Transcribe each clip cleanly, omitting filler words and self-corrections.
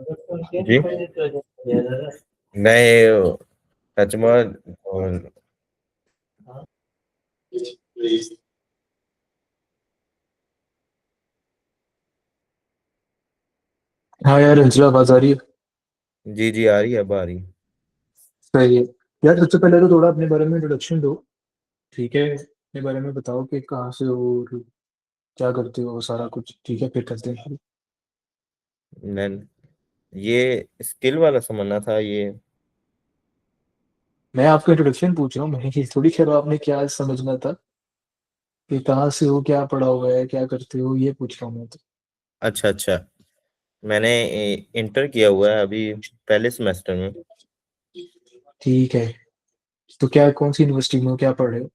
जी नहीं, सच में। हाँ यार, अंचला आवाज आ रही है। जी जी, आ रही है, अब आ रही है। सही है। यार सबसे पहले तो थोड़ा अपने बारे में इंट्रोडक्शन दो। ठीक है, अपने बारे में बताओ कि कहाँ से हो और क्या करते हो, सारा कुछ। ठीक है, फिर करते हैं शुरू। मैं ये स्किल वाला समझना था ये। मैं आपका इंट्रोडक्शन पूछ रहा हूँ, मैं ये थोड़ी कह रहा हूँ आपने क्या समझना था। कि कहाँ से हो, क्या पढ़ा हुआ है, क्या करते हो, ये पूछ रहा हूँ मैं तो। अच्छा अच्छा, मैंने इंटर किया हुआ है अभी, पहले सेमेस्टर में। ठीक है, तो क्या कौन सी यूनिवर्सिटी में हो, क्या पढ़ रहे हो?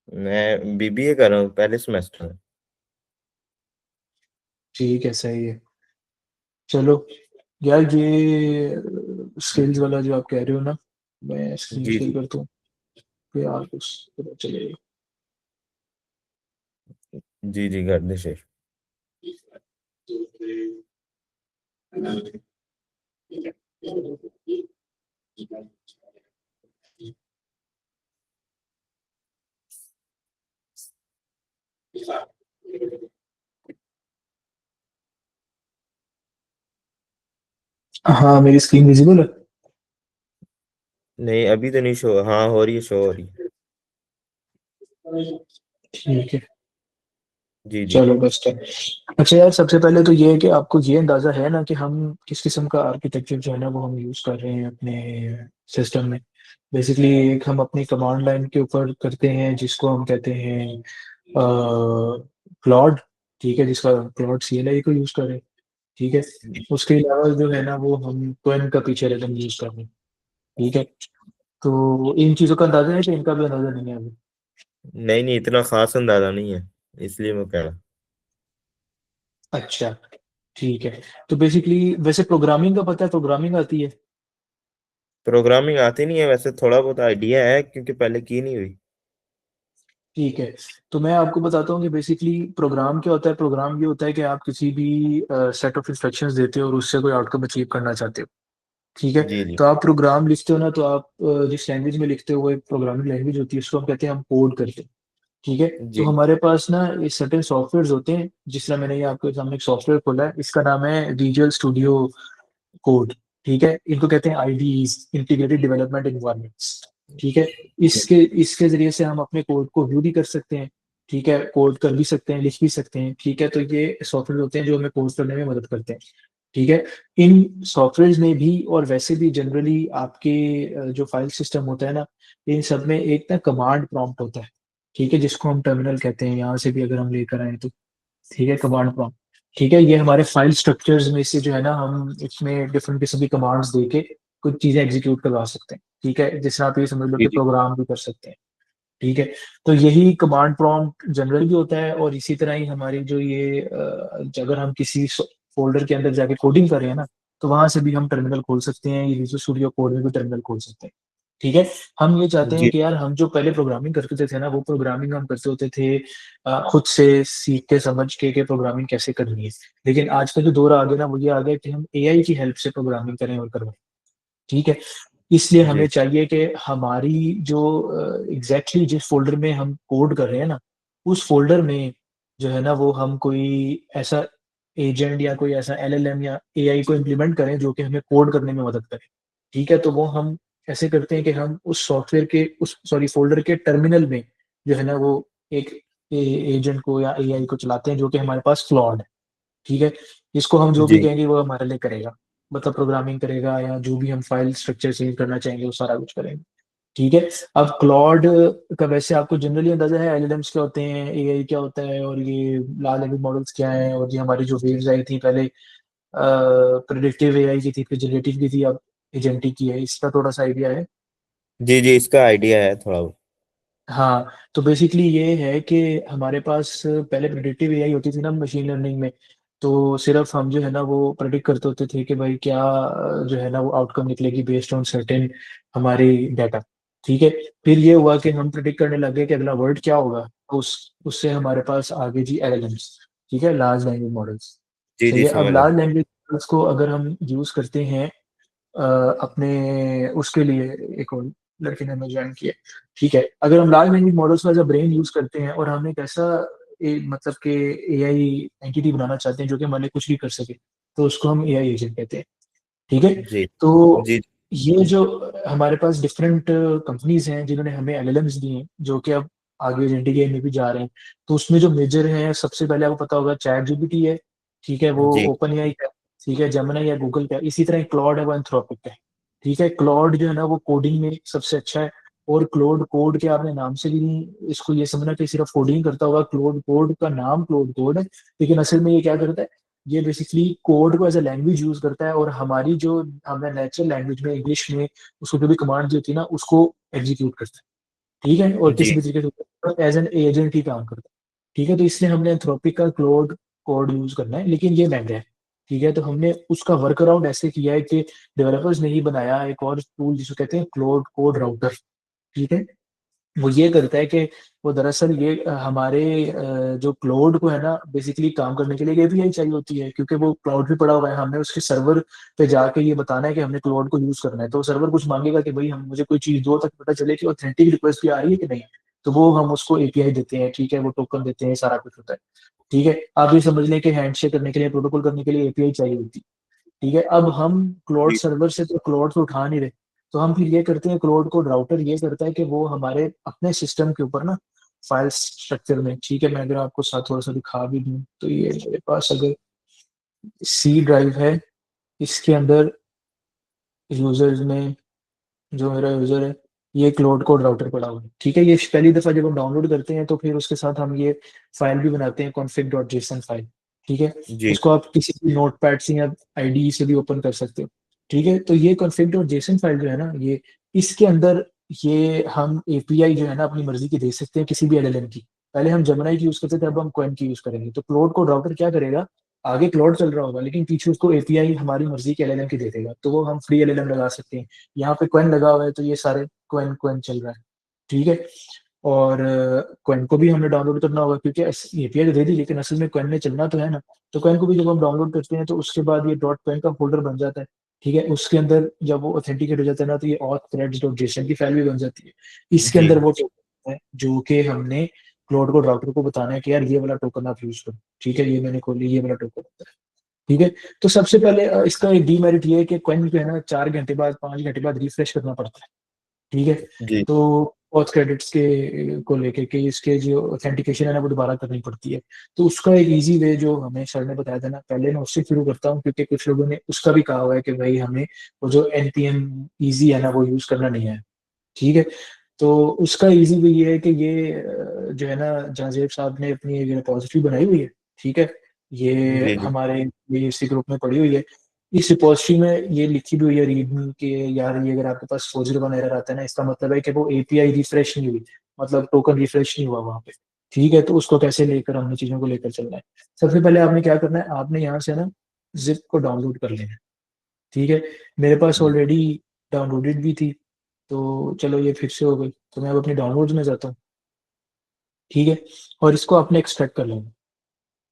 मैं बीबीए कर रहा हूँ, पहले सेमेस्टर में। ठीक है, सही है। चलो यार, ये स्किल्स वाला जो आप कह रहे हो ना, मैं स्क्रीन जी शेयर जी करता हूँ। फिर आप कुछ पता चलेगा। जी जी, गर्दिश है। हाँ, मेरी स्क्रीन विजिबल है। नहीं, अभी तो नहीं शो, हाँ हो रही है, शो हो रही है। ठीक है, जी जी चलो बस है। अच्छा यार, सबसे पहले तो ये है कि आपको ये अंदाजा है ना कि हम किस किस्म का आर्किटेक्चर जो है ना वो हम यूज कर रहे हैं अपने सिस्टम में। बेसिकली एक हम अपनी कमांड लाइन के ऊपर करते हैं जिसको हम कहते हैं क्लॉड। ठीक है, जिसका क्लॉड CLI को यूज करें। ठीक है, उसके अलावा जो है ना वो हम ट्वेन का पीछे रिदम यूज कर रहे हैं। ठीक है, तो इन चीजों का अंदाजा है कि इनका भी अंदाजा नहीं है अभी? नहीं नहीं, इतना खास अंदाजा नहीं है, इसलिए मैं कह रहा। अच्छा, ठीक है। तो बेसिकली वैसे प्रोग्रामिंग का पता है, प्रोग्रामिंग आती है? प्रोग्रामिंग आती नहीं है वैसे, थोड़ा बहुत आइडिया है क्योंकि पहले की नहीं हुई। ठीक है, तो मैं आपको बताता हूँ कि बेसिकली प्रोग्राम क्या होता है। प्रोग्राम ये होता है कि आप किसी भी सेट ऑफ इंस्ट्रक्शंस देते हो और उससे कोई आउटकम अचीव करना चाहते हो। ठीक है, जी जी तो आप प्रोग्राम लिखते हो ना, तो आप जिस लैंग्वेज में लिखते हो वो एक प्रोग्रामिंग लैंग्वेज होती है, उसको हम कहते हैं, हम कोड करते हैं। ठीक है, तो जी हमारे पास ना ये सर्टेन सॉफ्टवेयर होते हैं। जिस तरह मैंने ये आपके सामने एक सॉफ्टवेयर खोला है, इसका नाम है विजुअल स्टूडियो कोड। ठीक है, इनको कहते हैं IDEs, इंटीग्रेटेड डेवलपमेंट इन्वायरमेंट्स। ठीक है, इसके इसके जरिए से हम अपने कोड को व्यू भी कर सकते हैं। ठीक है, कोड कर भी सकते हैं, लिख भी सकते हैं। ठीक है, तो ये सॉफ्टवेयर होते हैं जो हमें कोड करने में मदद करते हैं। ठीक है, इन सॉफ्टवेयर में भी और वैसे भी जनरली आपके जो फाइल सिस्टम होता है ना, इन सब में एक ना कमांड प्रॉम्प्ट होता है। ठीक है, जिसको हम टर्मिनल कहते हैं, यहाँ से भी अगर हम लेकर आए तो। ठीक है, कमांड प्रॉम्प्ट। ठीक है, ये हमारे फाइल स्ट्रक्चर्स में से जो है ना, हम इसमें डिफरेंट किस्म की कमांड्स देके कुछ चीजें एग्जीक्यूट करवा सकते हैं। ठीक है, जिससे आप ये समझ लो जी कि जी प्रोग्राम भी कर सकते हैं। ठीक है, तो यही कमांड प्रॉम्प्ट जनरल भी होता है, और इसी तरह ही हमारी जो ये अगर हम किसी फोल्डर के अंदर जाके कोडिंग कर रहे हैं ना, तो वहां से भी हम टर्मिनल खोल सकते हैं। ये विजुअल स्टूडियो कोड में भी टर्मिनल खोल सकते हैं। ठीक है, हम ये चाहते हैं जी कि यार हम जो पहले प्रोग्रामिंग करते थे ना, वो प्रोग्रामिंग हम करते होते थे खुद से सीख के समझ के प्रोग्रामिंग कैसे करनी है। लेकिन आज का जो दौर आ गया ना, वो ये आ गया कि हम AI की हेल्प से प्रोग्रामिंग करें और करवाएं। ठीक है, इसलिए हमें जी चाहिए कि हमारी जो एग्जैक्टली जिस फोल्डर में हम कोड कर रहे हैं ना, उस फोल्डर में जो है ना वो हम कोई ऐसा एजेंट या कोई ऐसा LLM या AI को इम्प्लीमेंट करें जो कि हमें कोड करने में मदद करे। ठीक है, तो वो हम ऐसे करते हैं कि हम उस सॉफ्टवेयर के उस सॉरी फोल्डर के टर्मिनल में जो है ना वो एक एजेंट को या AI को चलाते हैं जो कि हमारे पास फ्लॉड है। ठीक है, इसको हम जो भी जी कहेंगे वो हमारे लिए करेगा। मतलब प्रोग्रामिंग करेगा या जो भी हम फाइल स्ट्रक्चर चेंज करना चाहेंगे वो सारा कुछ करेंगे। ठीक है, अब क्लॉड का वैसे आपको जनरली अंदाजा है LLMs क्या होते हैं, AI क्या होता है, और ये लार्ज लैंग्वेज मॉडल्स क्या है, और ये हमारी जो वेव्स आई थी पहले प्रिडिक्टिव AI की थी, फिर जनरेटिव की थी, अब एजेंटिक की है। इसका थोड़ा सा आइडिया है? जी जी, इसका आइडिया है थोड़ा बहुत। हाँ, तो बेसिकली ये है कि हमारे पास पहले प्रेडिक्टिव AI होती थी ना मशीन लर्निंग में। तो सिर्फ हम जो है ना वो प्रेडिक्ट करते होते थे कि भाई क्या जो है ना वो आउटकम निकलेगी बेस्ड ऑन सर्टेन हमारी डाटा। ठीक है, फिर ये हुआ कि हम प्रेडिक्ट करने लगे कि अगला वर्ड क्या होगा, तो उससे हमारे पास आ गई जी LLMs। ठीक है, लार्ज लैंग्वेज मॉडल्स। जी सही जी, है, अब समझ आ लार्ज गया। लैंग्वेज मॉडल्स को अगर हम यूज करते हैं अपने उसके लिए, एक और लड़के ने हमें ज्वाइन किया, ठीक है, अगर हम लार्ज लैंग्वेज मॉडल्स को एज अ ब्रेन यूज करते हैं और हम एक ऐसा मतलब कि एआई एंटिटी बनाना चाहते हैं जो कि हमारे लिए कुछ भी कर सके, तो उसको हम एआई एजेंट कहते हैं। ठीक है। जी तो जी ये जो हमारे पास डिफरेंट कंपनीज हैं जिन्होंने हमें एलएलएम्स दिए हैं, जो कि अब आगे एजेंटिक एआई में भी जा रहे हैं, तो उसमें जो मेजर है, सबसे पहले आपको पता होगा चैट जीपीटी है, ठीक है, वो जी ओपन एआई का है, ठीक है, जेमिनी या गूगल का है। इसी तरह क्लॉड है, वो एंथ्रोपिक का है। ठीक है, क्लॉड जो है ना वो कोडिंग में सबसे अच्छा है। और क्लोड कोड के आपने नाम से भी नहीं इसको ये समझना कि सिर्फ कोडिंग करता होगा, क्लोड कोड का नाम क्लोड कोड है, लेकिन असल में ये क्या करता है, ये बेसिकली कोड को एज अ लैंग्वेज यूज करता है, और हमारी जो हमें नेचुरल लैंग्वेज में इंग्लिश में उसको जो भी कमांड होती है ना उसको एग्जीक्यूट करता है। ठीक है, और किसी जी भी तरीके से एज एन एजेंट ही काम करता है। ठीक है, तो इसलिए हमने एंथ्रोपिक का क्लोड कोड यूज करना है, लेकिन ये महंगा है। ठीक है, तो हमने उसका वर्क अराउंड ऐसे किया है कि डेवलपर्स ने ही बनाया एक और टूल जिसको कहते हैं क्लोड कोड राउटर। ठीक है, वो ये करता है कि वो दरअसल ये हमारे जो क्लाउड को है ना बेसिकली काम करने के लिए एपीआई चाहिए होती है, क्योंकि वो क्लाउड भी पड़ा हुआ है, हमने उसके सर्वर पे जाके ये बताना है कि हमने क्लाउड को यूज करना है, तो सर्वर कुछ मांगेगा कि भाई हम मुझे कोई चीज दो, तक पता चले कि ऑथेंटिक रिक्वेस्ट भी आ रही है कि नहीं। तो वो हम उसको एपीआई देते हैं, ठीक है, वो टोकन देते हैं, सारा कुछ होता है। ठीक है, आप ये समझ लें कि हैंडशेक करने के लिए, प्रोटोकॉल करने के लिए एपीआई चाहिए होती है। ठीक है, अब हम क्लाउड जी सर्वर से तो क्लाउड तो उठा नहीं रहे, तो हम फिर ये करते हैं, क्लाउड को राउटर ये करता है कि वो हमारे अपने सिस्टम के ऊपर ना फाइल स्ट्रक्चर में, ठीक है, मैं अगर आपको साथ थोड़ा सा दिखा भी दूं, तो ये मेरे पास अगर सी ड्राइव है, इसके अंदर यूजर्स में जो मेरा यूजर है, ये क्लाउड कोड राउटर पड़ा हुआ है। ठीक है, ये पहली दफा जब हम डाउनलोड करते हैं तो फिर उसके साथ हम ये फाइल भी बनाते हैं, config.json फाइल। ठीक है, जी इसको आप किसी भी नोटपैड से या आईडी से भी ओपन कर सकते हो। ठीक है, तो ये config.json फाइल जो है ना, ये इसके अंदर ये हम एपीआई जो है ना अपनी मर्जी की दे सकते हैं किसी भी एलएलएम की। पहले हम जमनाई की यूज करते थे, अब हम क्वेन की यूज करेंगे। तो क्लाउड कोड राउटर क्या करेगा, आगे क्लाउड चल रहा होगा लेकिन पीछे उसको एपीआई हमारी मर्जी के एलएलएम की दे देगा, तो वो हम फ्री एलएलएम लगा सकते हैं। यहाँ पे क्वेन लगा हुआ है तो ये सारे क्वेन क्वेन चल रहा है। ठीक है, और क्वेन को भी हमें डाउनलोड करना होगा, क्योंकि एपीआई तो दे दी लेकिन असल में क्वेन में चलना तो है ना। तो क्वेन को भी जब हम डाउनलोड करते हैं तो उसके बाद ये डॉट क्वेन का फोल्डर बन जाता है। ठीक है, उसके अंदर जब वो ऑथेंटिकेट हो जाता है ना, तो ये ऑथ थ्रेड्स डॉट जेसन की फाइल भी बन जाती है। इसके जी अंदर वो टोकन है जो कि हमने क्लाउड को राउटर को बताना है कि यार ये वाला टोकन आप यूज करो। ठीक है, ये मैंने खोली, ये वाला टोकन होता है। ठीक है, तो सबसे पहले इसका एक डीमेरिट ये है कि कॉइन जो है ना 4 घंटे बाद, 5 घंटे बाद रिफ्रेश करना पड़ता है। ठीक है, जी तो ऑथ क्रेडिट्स के को लेके कि इसके जो ऑथेंटिकेशन है ना वो दोबारा करनी पड़ती है। तो उसका एक इजी वे जो हमें सर ने बताया था ना, पहले मैं उससे शुरू करता हूँ, क्योंकि कुछ लोगों ने उसका भी कहा हुआ है कि भाई हमें वो जो एनपीएम इजी है ना वो यूज करना नहीं है। ठीक है, तो उसका इजी वे ये है कि ये जो है ना जाजेब साहब ने अपनी एक रिपोजिटरी बनाई हुई है। ठीक है, ये जी जी हमारे ये इसी ग्रुप में पड़ी हुई है। इस रिपोजिटरी में ये लिखी भी हुई है रीडमी के, यार ये अगर आपके पास 401 एरर आता है ना, इसका मतलब है कि वो एपीआई रिफ्रेश नहीं हुई, मतलब टोकन रिफ्रेश नहीं हुआ वहां पे। ठीक है, तो उसको कैसे लेकर हमने चीजों को लेकर चलना है। सबसे पहले आपने क्या करना है, आपने यहाँ से ना जिप को डाउनलोड कर लेना है। ठीक है, मेरे पास ऑलरेडी डाउनलोडेड भी थी, तो चलो ये फिर से हो गई, तो मैं अब अपने डाउनलोड्स में जाता हूँ। ठीक है, और इसको आपने एक्सट्रैक्ट कर लेना।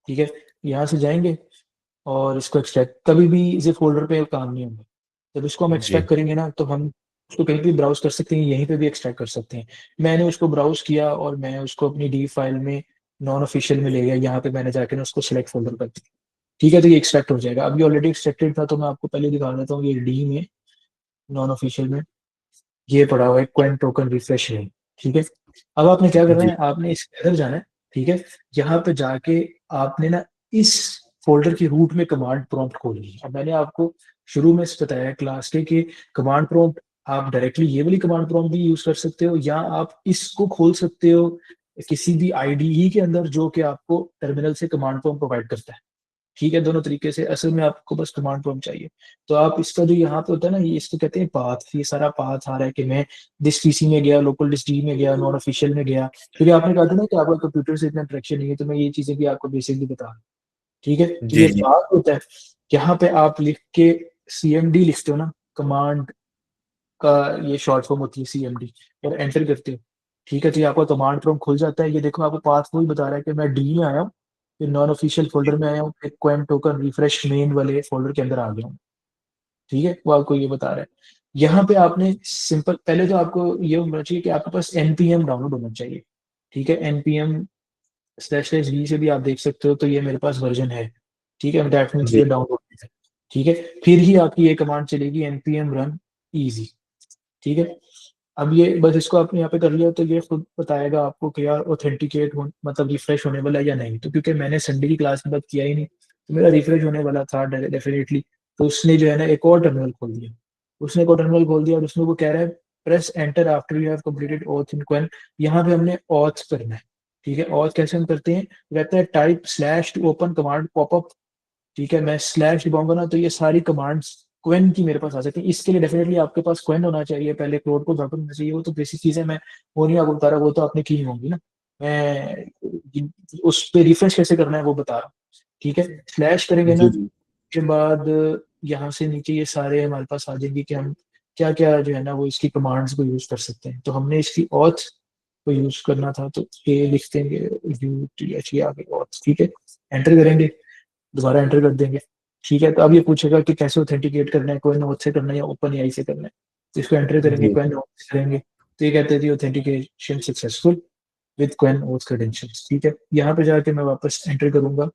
ठीक है, यहाँ से जाएंगे और इसको एक्सट्रैक्ट, कभी भी जिप फोल्डर पे काम नहीं होगा। जब इसको हम जी एक्सट्रैक्ट करेंगे ना तो हम उसको कहीं भी ब्राउज कर सकते हैं, यहीं पे भी एक्सट्रैक्ट कर सकते हैं। मैंने उसको ब्राउज किया और मैं उसको अपनी डी फाइल में नॉन ऑफिशियल में ले गया, यहाँ पे मैंने जाकर ना उसको सिलेक्ट फोल्डर कर दिया। ठीक है, तो ये एक्सट्रैक्ट हो जाएगा। अभी ऑलरेडी एक्सट्रैक्टेड था तो मैं आपको पहले दिखा देता हूँ, ये डी में नॉन ऑफिशियल में ये पड़ा हुआ है क्वेन टोकन रिफ्रेश है। ठीक है, अब आपने क्या करना जी है, आपने इस अंदर जाना है। ठीक है, यहाँ पे जाके आपने ना इस फोल्डर की रूट में कमांड प्रॉम्प्ट खोलनी है। अब मैंने आपको शुरू में बताया क्लास के कि कमांड प्रॉम्प्ट आप डायरेक्टली ये वाली कमांड प्रॉम्प्ट भी यूज कर सकते हो, या आप इसको खोल सकते हो किसी भी आईडीई के अंदर जो कि आपको टर्मिनल से कमांड प्रॉम्प्ट प्रोवाइड करता है। ठीक है, दोनों तरीके से असल में आपको बस कमांड प्रॉम्प्ट चाहिए। तो आप इसका जो यहाँ पे होता है ना, ये इसको कहते हैं पाथ, ये सारा पाथ आ रहा है कि मैं दिस पीसी में गया, लोकल डिस्क डी में गया, नॉन ऑफिशियल में गया, क्योंकि आपने कहा था ना कि आपका कंप्यूटर से इतना इंटरेक्शन नहीं है, तो मैं ये चीजें भी आपको बेसिकली बता रहा हूँ। ठीक है, तो जी ये जी पाथ होता है, यहाँ पे आप लिख के सीएमडी लिखते हो ना, कमांड का ये शॉर्ट फॉर्म होती है सीएमडी, और एंटर करते हो। ठीक है, तो ये आपका कमांड प्रॉम्प्ट खुल जाता है। ये देखो आपको पाथ वो ही बता रहा है कि मैं डी में आया हूँ, फिर नॉन ऑफिशियल फोल्डर में आया हूँ, फिर क्वेम टोकन रिफ्रेश मेन वाले फोल्डर के अंदर आ गया हूँ। ठीक है, वो आपको ये बता रहा है। यहाँ पे आपने सिंपल, पहले तो आपको ये होना चाहिए कि आपके पास npm डाउनलोड होना चाहिए। ठीक है, npm//v से भी आप देख सकते हो, तो ये मेरे पास वर्जन है। ठीक है, दैट मीन्स जी ये डाउनलोड है। ठीक है, फिर ही आपकी ये कमांड चलेगी npm run easy। ठीक है, अब ये बस इसको आपने यहाँ पे कर लिया तो ये खुद बताएगा आपको कि यार ऑथेंटिकेट हो, मतलब रिफ्रेश होने वाला है या नहीं। तो क्योंकि मैंने संडे की क्लास में बात किया ही नहीं, तो मेरा रिफ्रेश होने वाला था डेफिनेटली। तो उसने जो है ना एक और टर्मिनल खोल दिया, उसने एक और टर्मिनल खोल दिया और उसमें वो कह रहा है press enter after you have completed auth in Qwen. यहाँ पे हमने ऑथ करना है। ठीक है, ऑथ कैसे हम करते हैं, कहता है type slash to open command popup. ठीक है, मैं स्लैश दबाऊंगा ना तो ये सारी कमांड्स क्वेन की मेरे पास आ सकती है। इसके लिए डेफिनेटली आपके पास क्वेन होना चाहिए, पहले क्लोड को ड्रॉपर होना चाहिए। वो तो बेसिक चीज है, मैं वो नहीं आपको बता रहा, वो तो आपने की नहीं होंगी ना। मैं उस पे रिफ्रेश कैसे करना है वो बता रहा हूँ। ठीक है, स्लैश करेंगे ना, जी के बाद यहाँ से नीचे ये सारे हमारे पास आ जाएंगे कि हम क्या क्या जो है ना वो इसकी कमांड्स को यूज कर सकते हैं। तो हमने इसकी ऑथ को यूज करना था, तो ये लिख देंगे UTH, ये आ गई ऑथ। ठीक है, एंटर करेंगे, दोबारा एंटर कर देंगे। ठीक है, तो अब ये पूछेगा कि कैसे ऑथेंटिकेट करना है, कोइन नोट से करना है या ओपन एआई से करना है। तो इसको एंटर करेंगे, जी कोइन नोट से करेंगे, तो ये कहते हैं authentication successful with coin note credentials. ठीक है, यहाँ पे जाके मैं वापस एंटर करूंगा,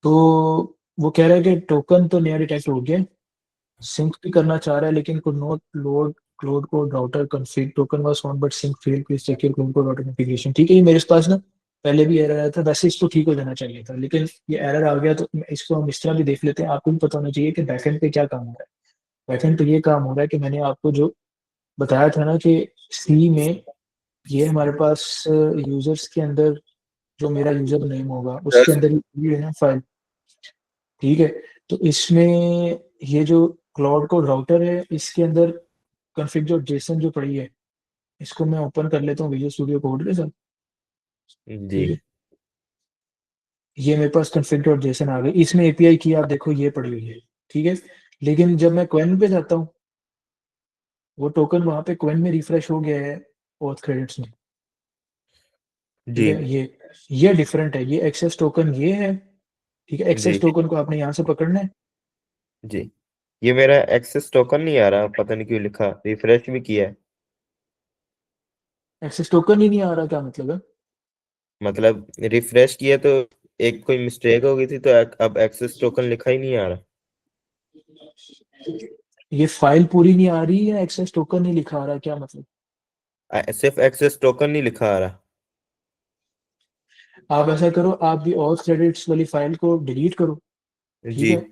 तो वो कह रहा है कि टोकन तो नया डिटेक्ट हो गया, सिंक भी करना चाह रहा है लेकिन could not load Claude code router config, token was found but sync failed, please check your Claude code router configuration. ठीक है, ये मेरे पास ना पहले भी एरर आया था, वैसे इसको ठीक हो जाना चाहिए था, लेकिन ये एरर आ गया। तो इसको हम इस तरह भी देख लेते हैं, आपको भी पता होना चाहिए कि बैकएंड पे क्या काम हो रहा है। बैकएंड पे ये काम हो रहा है कि मैंने आपको जो बताया था ना कि सी में ये हमारे पास यूजर्स के अंदर जो मेरा यूजर नेम होगा उसके अंदर ये है ना फाइल। ठीक है, तो इसमें ये जो क्लाउड कोड राउटर है इसके अंदर कॉन्फ़िग जो जेसन जो पड़ी है, इसको मैं ओपन कर लेता हूँ विजुअल स्टूडियो कोड के साथ। जी ठीक है, ये मेरे पास कॉन्फ़िग डॉट जेसन आ गई, इसमें एपीआई की आप देखो ये पड़ी हुई है। ठीक है, लेकिन जब मैं क्वेन पे जाता हूँ, वो टोकन वहां पे क्वेन में रिफ्रेश हो गया है ऑथ क्रेडिट्स में। ठीक जी है, ये डिफरेंट है, ये एक्सेस टोकन ये है। ठीक है, एक्सेस जी टोकन को आपने यहाँ से पकड़ना है। जी ये मेरा एक्सेस टोकन नहीं आ रहा, पता नहीं क्यों लिखा, रिफ्रेश भी किया है। एक्सेस टोकन ही नहीं आ रहा, क्या मतलब है? मतलब रिफ्रेश किया तो एक कोई मिस्टेक हो गई थी, तो अब एक्सेस टोकन लिखा ही नहीं आ रहा। ये फाइल पूरी नहीं आ रही है, एक्सेस टोकन नहीं लिखा आ रहा, क्या मतलब? सिर्फ एक्सेस टोकन नहीं लिखा आ रहा। आप ऐसा करो, आप भी ऑथ क्रेडिट्स वाली फाइल को डिलीट करो। ठीक जी है,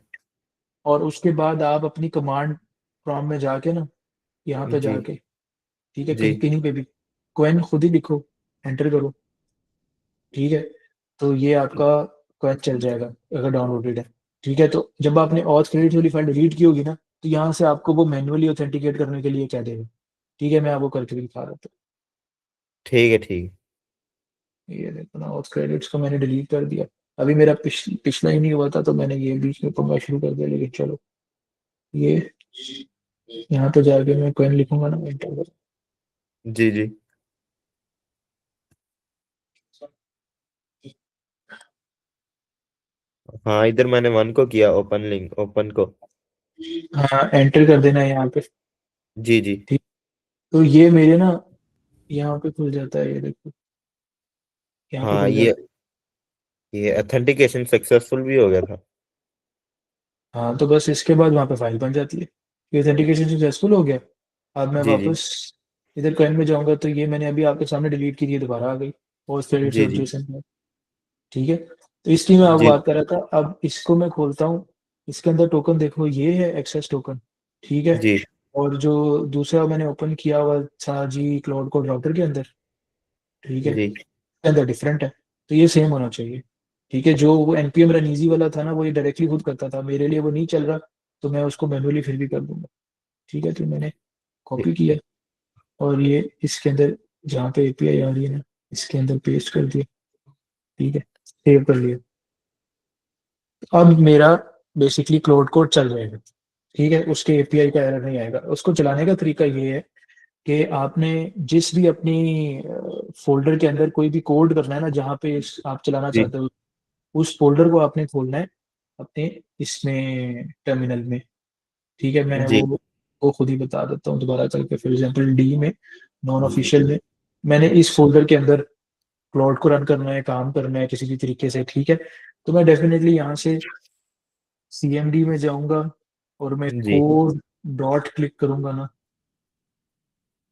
और उसके बाद आप अपनी कमांड प्रॉम्प्ट में जाके ना, यहाँ पे जी जाके, ठीक है, जी कहीं कहीं पे भी क्वेन खुद ही लिखो, एंटर करो। ठीक है, तो ये आपका क्वेन चल जाएगा अगर डाउनलोडेड है। ठीक है, तो जब आपने ऑथ क्रेडिट वाली फाइल डिलीट की होगी ना, तो यहाँ से आपको वो मैन्युअली ऑथेंटिकेट करने के लिए कह देगा। ठीक है, मैं आपको करके भी दिखा रहा था। ठीक है ठीक ये देखो ना, ऑथ क्रेडिट्स को मैंने डिलीट कर दिया। अभी मेरा पिछला ही नहीं हुआ था, तो मैंने ये बीच में पढ़ना शुरू कर दिया, लेकिन चलो, ये यहाँ पे जाके मैं क्वेन लिखूंगा ना, एंटर। जी जी हाँ, इधर मैंने वन को किया, ओपन लिंक ओपन को। हाँ, एंटर कर देना है यहाँ पे। जी जी ठीक, तो ये मेरे ना यहाँ पे खुल जाता है, ये देखो, यहाँ पे हाँ, खुल ये जाता है। ये ऑथेंटिकेशन सक्सेसफुल भी हो गया था। हाँ, तो बस इसके बाद वहाँ पे फाइल बन जाती है। ये ऑथेंटिकेशन सक्सेसफुल हो गया। अब मैं जी जी वापस इधर क्वेन में जाऊंगा, तो ये मैंने अभी आपके सामने डिलीट की थी, दोबारा आ गई और क्रेडिट्स जी डॉट जी जेसन में। ठीक है, तो इसकी मैं आपको जी बात कर रहा था। अब इसको मैं खोलता हूँ, इसके अंदर टोकन देखो, ये है एक्सेस टोकन। ठीक है, जी और जो दूसरा मैंने ओपन किया हुआ था जी क्लाउड कोड राउटर के अंदर, ठीक है, जी इसके अंदर डिफरेंट है। तो ये सेम होना चाहिए। ठीक है, जो वो एनपीएम रन इजी वाला था ना, वो ये डायरेक्टली खुद करता था, मेरे लिए वो नहीं चल रहा, तो मैं उसको मैनुअली फिर भी कर दूंगा। ठीक है, तो मैंने कॉपी किया और ये इसके अंदर जहाँ पे एपीआई आ रही है ना, इसके अंदर पेस्ट कर दिया। ठीक है, सेव कर लिया। अब मेरा बेसिकली क्लाउड कोड चल जाएगा। ठीक है, उसके एपीआई का एरर नहीं आएगा। उसको चलाने का तरीका ये है कि आपने जिस भी अपनी फोल्डर के अंदर कोई भी कोड करना है ना, जहाँ पे आप चलाना जी चाहते हो, उस फोल्डर को आपने खोलना है अपने इसमें टर्मिनल में। ठीक है, मैं जी वो खुद ही बता देता हूँ दोबारा करके। फॉर एग्जांपल डी में, नॉन ऑफिशियल में, मैंने इस फोल्डर के अंदर क्लाउड को रन करना है, काम करना है किसी भी तरीके से। ठीक है, तो मैं डेफिनेटली यहाँ से सीएमडी में जाऊंगा और मैं जी कोड डॉट क्लिक करूंगा ना,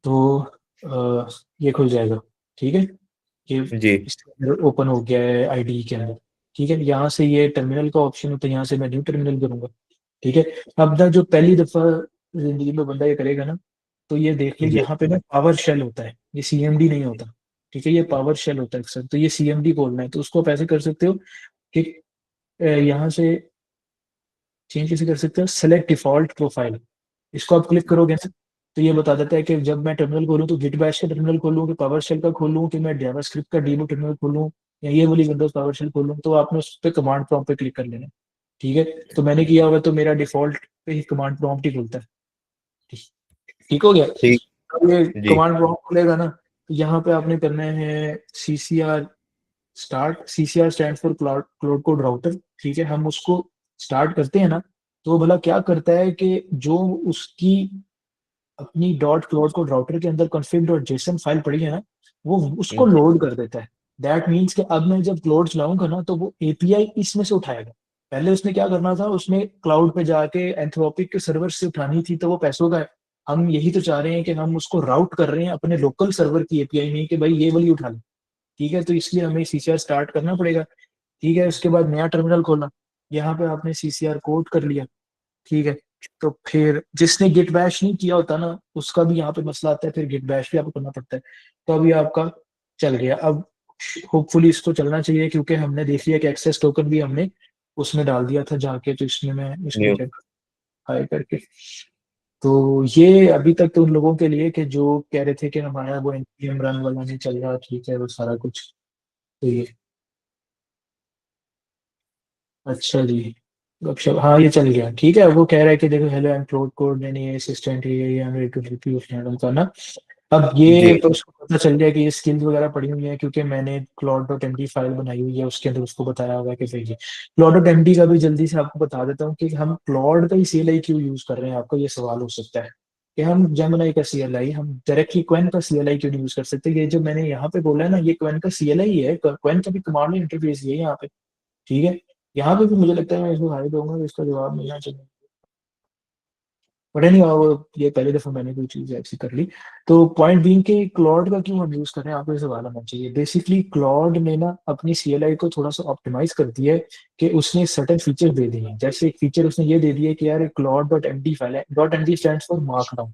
तो ये खुल जाएगा। ठीक है, ये जी इसके अंदर ओपन हो गया है आईडी के अंदर। ठीक है, यहाँ से ये टर्मिनल का ऑप्शन होता है, यहाँ से मैं न्यू टर्मिनल करूंगा। ठीक है, अब तक जो पहली दफा जिंदगी में बंदा ये करेगा ना, तो ये देख लीजिए जी यहाँ पे ना पावर शेल होता है, ये सीएमडी नहीं होता। ठीक है, ये पावर शेल होता है अक्सर, तो ये सीएमडी खोलना है तो उसको आप ऐसे कर सकते हो कि यहाँ से चेंज कैसे कर सकते हो, सेलेक्ट डिफॉल्ट प्रोफाइल, इसको आप क्लिक करोगे ना, तो ये बता देता है कि जब मैं टर्मिनल खोलूँ तो गिट बैश का टर्मिनल खोलूँ कि पावर शेल का खोलूँ कि मैं जावास्क्रिप्ट का डेमो टर्मिनल खोलूँ या ये वाली विंडोज पावर शेल खोलूँ। तो आपने उस पर कमांड प्रॉम्प्ट पे क्लिक कर लेना। ठीक है, तो मैंने किया हुआ, तो मेरा डिफॉल्ट पे ही कमांड प्रॉम्प्ट ही खुलता है। ठीक ठीक हो गया। ठीक अब ये जी कमांड प्रॉम्प्ट खुलेगा ना, तो यहाँ पे आपने करना है CCR start. CCR stand for cloud cloud code router. ठीक है, हम उसको स्टार्ट करते हैं ना, तो वो भला क्या करता है कि जो उसकी अपनी डॉट क्लाउड कोड राउटर के अंदर config डॉट जेसन फाइल पड़ी है ना, वो उसको लोड कर देता है। दैट मीन्स कि अब मैं जब क्लाउड चलाऊंगा ना, तो वो एपीआई इसमें से उठाएगा। पहले उसने क्या करना था, उसने क्लाउड पे जाके एंथ्रोपिक के सर्वर से उठानी थी, तो वो पैसों का है। हम यही तो चाह रहे हैं कि हम उसको राउट कर रहे हैं अपने लोकल सर्वर की एपीआई में कि भाई ये वाली उठा ले। ठीक है, तो इसलिए हमें सीसीआर स्टार्ट करना पड़ेगा। ठीक है, उसके बाद नया टर्मिनल खोला, यहाँ पे आपने सीसीआर कोड कर लिया। ठीक है, तो फिर जिसने गिट बैश नहीं किया होता ना, उसका भी यहाँ पे मसला आता है, फिर गिट बैश भी आपको करना पड़ता है। तो अभी आपका चल गया। अब होपफुली इसको चलना चाहिए, क्योंकि हमने देख लिया कि एक्सेस टोकन भी हमने उसमें डाल दिया था जाके, तो इसमें मैं इसको न्यू हाई करके। तो ये अभी तक तो उन लोगों के लिए कि जो कह रहे थे कि हमारा वो npm रन वाला नहीं चल रहा, ठीक है वो सारा कुछ। तो ये अच्छा जी, गपशप, हाँ ये चल गया। ठीक है, वो कह रहा है कि देखो hello, I am Claude code नहीं असिस्टेंट है, I am ready to help you करना। अब जी ये तो उसको पता चल गया कि ये स्किल्स वगैरह पड़ी हुई है, क्योंकि मैंने क्लॉड डॉट एमडी फाइल बनाई हुई है, उसके अंदर उसको बताया हुआ है कि भेजिए। क्लॉड डॉट एमडी का भी जल्दी से आपको बता देता हूँ कि हम क्लॉड का ही सीएलआई क्यों यूज कर रहे हैं। आपको ये सवाल हो सकता है कि हम जेमिनाई का सीएलआई, हम डायरेक्टली क्वेन का सीएलआई क्यों नहीं यूज कर सकते। ये जो मैंने यहाँ पे बोला है ना, ये क्वेन का सीएलआई है, क्वेन का भी कमांड इंटरफेस ये है यहाँ पे। ठीक है, यहाँ पे भी मुझे लगता है मैं इसको हाई दूंगा तो इसका जवाब मिलना चाहिए। बट एनी, ये पहली दफा मैंने कोई चीज ऐसी कर ली। तो पॉइंट बीइंग के क्लॉड का क्यों हम यूज कर रहे हैं, आपको ये सवाल आना चाहिए। बेसिकली क्लॉड ने ना अपनी सीएलआई को थोड़ा सा ऑप्टिमाइज कर दिया है, कि उसने सर्टेन फीचर दे दिए हैं। जैसे एक फीचर उसने ये दे दिया है कि यार क्लॉड डॉट एमडी फाइल है, dot MD stand for markdown.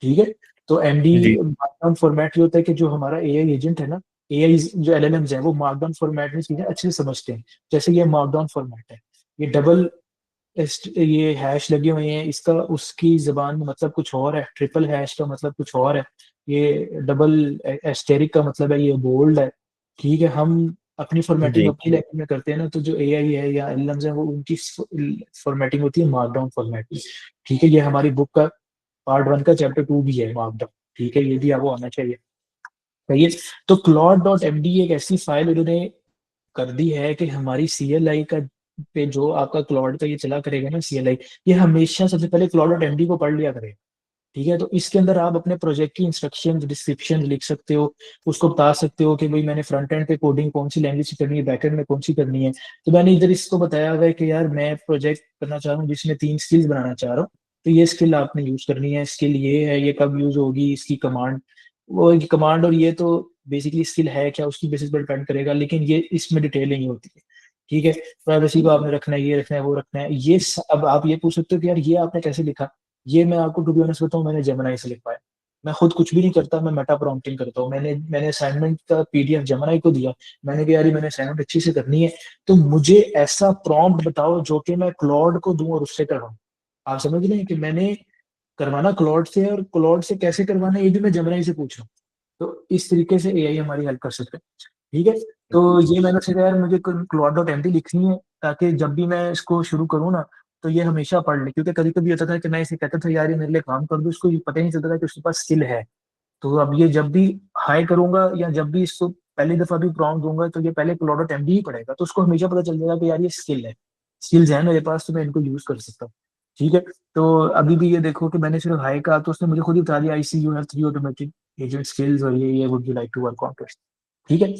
ठीक है, तो एमडी जी मार्कडाउन फॉर्मेट ये होता है कि जो हमारा एआई एजेंट है ना, एआई जो एलएलएम्स है, वो मार्कडाउन फॉर्मेट में चीजें अच्छे से समझते हैं। जैसे ये मार्कडाउन फॉर्मेट है, ये डबल ये हैश लगे हुए हैं, इसका उसकी जबान में मतलब कुछ और है, ट्रिपल हैश का मतलब कुछ और है, ये डबल एस्टेरिक का मतलब है ये बोल्ड है। ठीक है, हम अपनी फॉर्मेटिंग जी अपनी लैंग्वेज में करते हैं ना, तो जो एआई है या एलएम्स है, वो उनकी फॉर्मेटिंग होती है मार्कडाउन फॉर्मेट में। ठीक है, ये हमारी बुक का पार्ट 1 का चैप्टर 2 भी है मार्कडाउन। ठीक है, ये भी आपको आना चाहिए। सही है, तो क्लॉड डॉट एमडी एक ऐसी फाइल उन्होंने कर दी है कि हमारी सीएलआई का पे जो आपका क्लॉड का ये चला करेगा ना सीएलआई, ये हमेशा सबसे पहले क्लॉड डॉट एमडी को पढ़ लिया करेगा। ठीक है, तो इसके अंदर आप अपने प्रोजेक्ट की इंस्ट्रक्शन डिस्क्रिप्शन लिख सकते हो, उसको बता सकते हो कि भाई मैंने फ्रंट एंड पे कोडिंग कौन सी लैंग्वेज से करनी है, बैक एंड में कौन सी करनी है। तो मैंने इधर इसको बताया हुआ है कि यार मैं प्रोजेक्ट करना चाह रहा हूँ जिसमें 3 स्किल्स बनाना चाह रहा हूँ, तो ये स्किल आपने यूज करनी है, स्किल ये है, ये कब यूज होगी, इसकी कमांड, वो कमांड, और ये तो बेसिकली स्किल है क्या उसकी बेसिस पर डिपेंड करेगा, लेकिन ये इसमें डिटेल नहीं होती है। ठीक है, प्राइवेसी को आपने रखना है, ये रखना है, वो रखना है, अब आप ये पूछ सकते हो कि यार ये आपने कैसे लिखा। ये मैं आपको टू बी ऑनेस्ट बताऊं, मैंने जेमिनाई से लिखवाया। मैं खुद कुछ भी नहीं करता, मैं मेटा प्रॉम्प्टिंग करता हूँ। मैंने असाइनमेंट का पीडीएफ जेमिनाई को दिया। मैंने कहा यार ये मैंने असाइनमेंट अच्छी से करनी है, तो मुझे ऐसा प्रॉम्प्ट बताओ जो कि मैं क्लॉड को दूं और उससे करवाऊं। आप समझ रहे हैं कि मैंने करवाना क्लॉड से है, और क्लॉड से कैसे करवाना है ये भी मैं जेमिनाई से पूछ रहा हूँ। तो इस तरीके से एआई हमारी हेल्प कर सकते हैं। ठीक है, तो ये मैंने सोचा यार मुझे क्लॉड डॉट एमडी लिखनी है, ताकि जब भी मैं इसको शुरू करूँ ना, तो ये हमेशा पढ़ ले। क्योंकि कभी कभी होता था कि मैं इसे कहता था यार ये मेरे लिए काम कर दो, उसको ये पता ही नहीं चलता था कि उसके पास स्किल है। तो अब ये जब भी हाई करूंगा या जब भी इसको पहली दफा भी प्रॉम्प्ट दूंगा तो ये पहले क्लॉड डॉट एमडी ही पड़ेगा, तो उसको हमेशा पता चल जाएगा कि यार ये स्किल है, स्किल्स है मेरे पास, तो मैं इनको यूज कर सकता हूँ। ठीक है। तो अभी भी ये देखो कि मैंने सिर्फ हाई कहा तो उसने मुझे खुद ही बता दिया, I see you have 3 automatic agent skills और ये would you like to work on. ठीक है।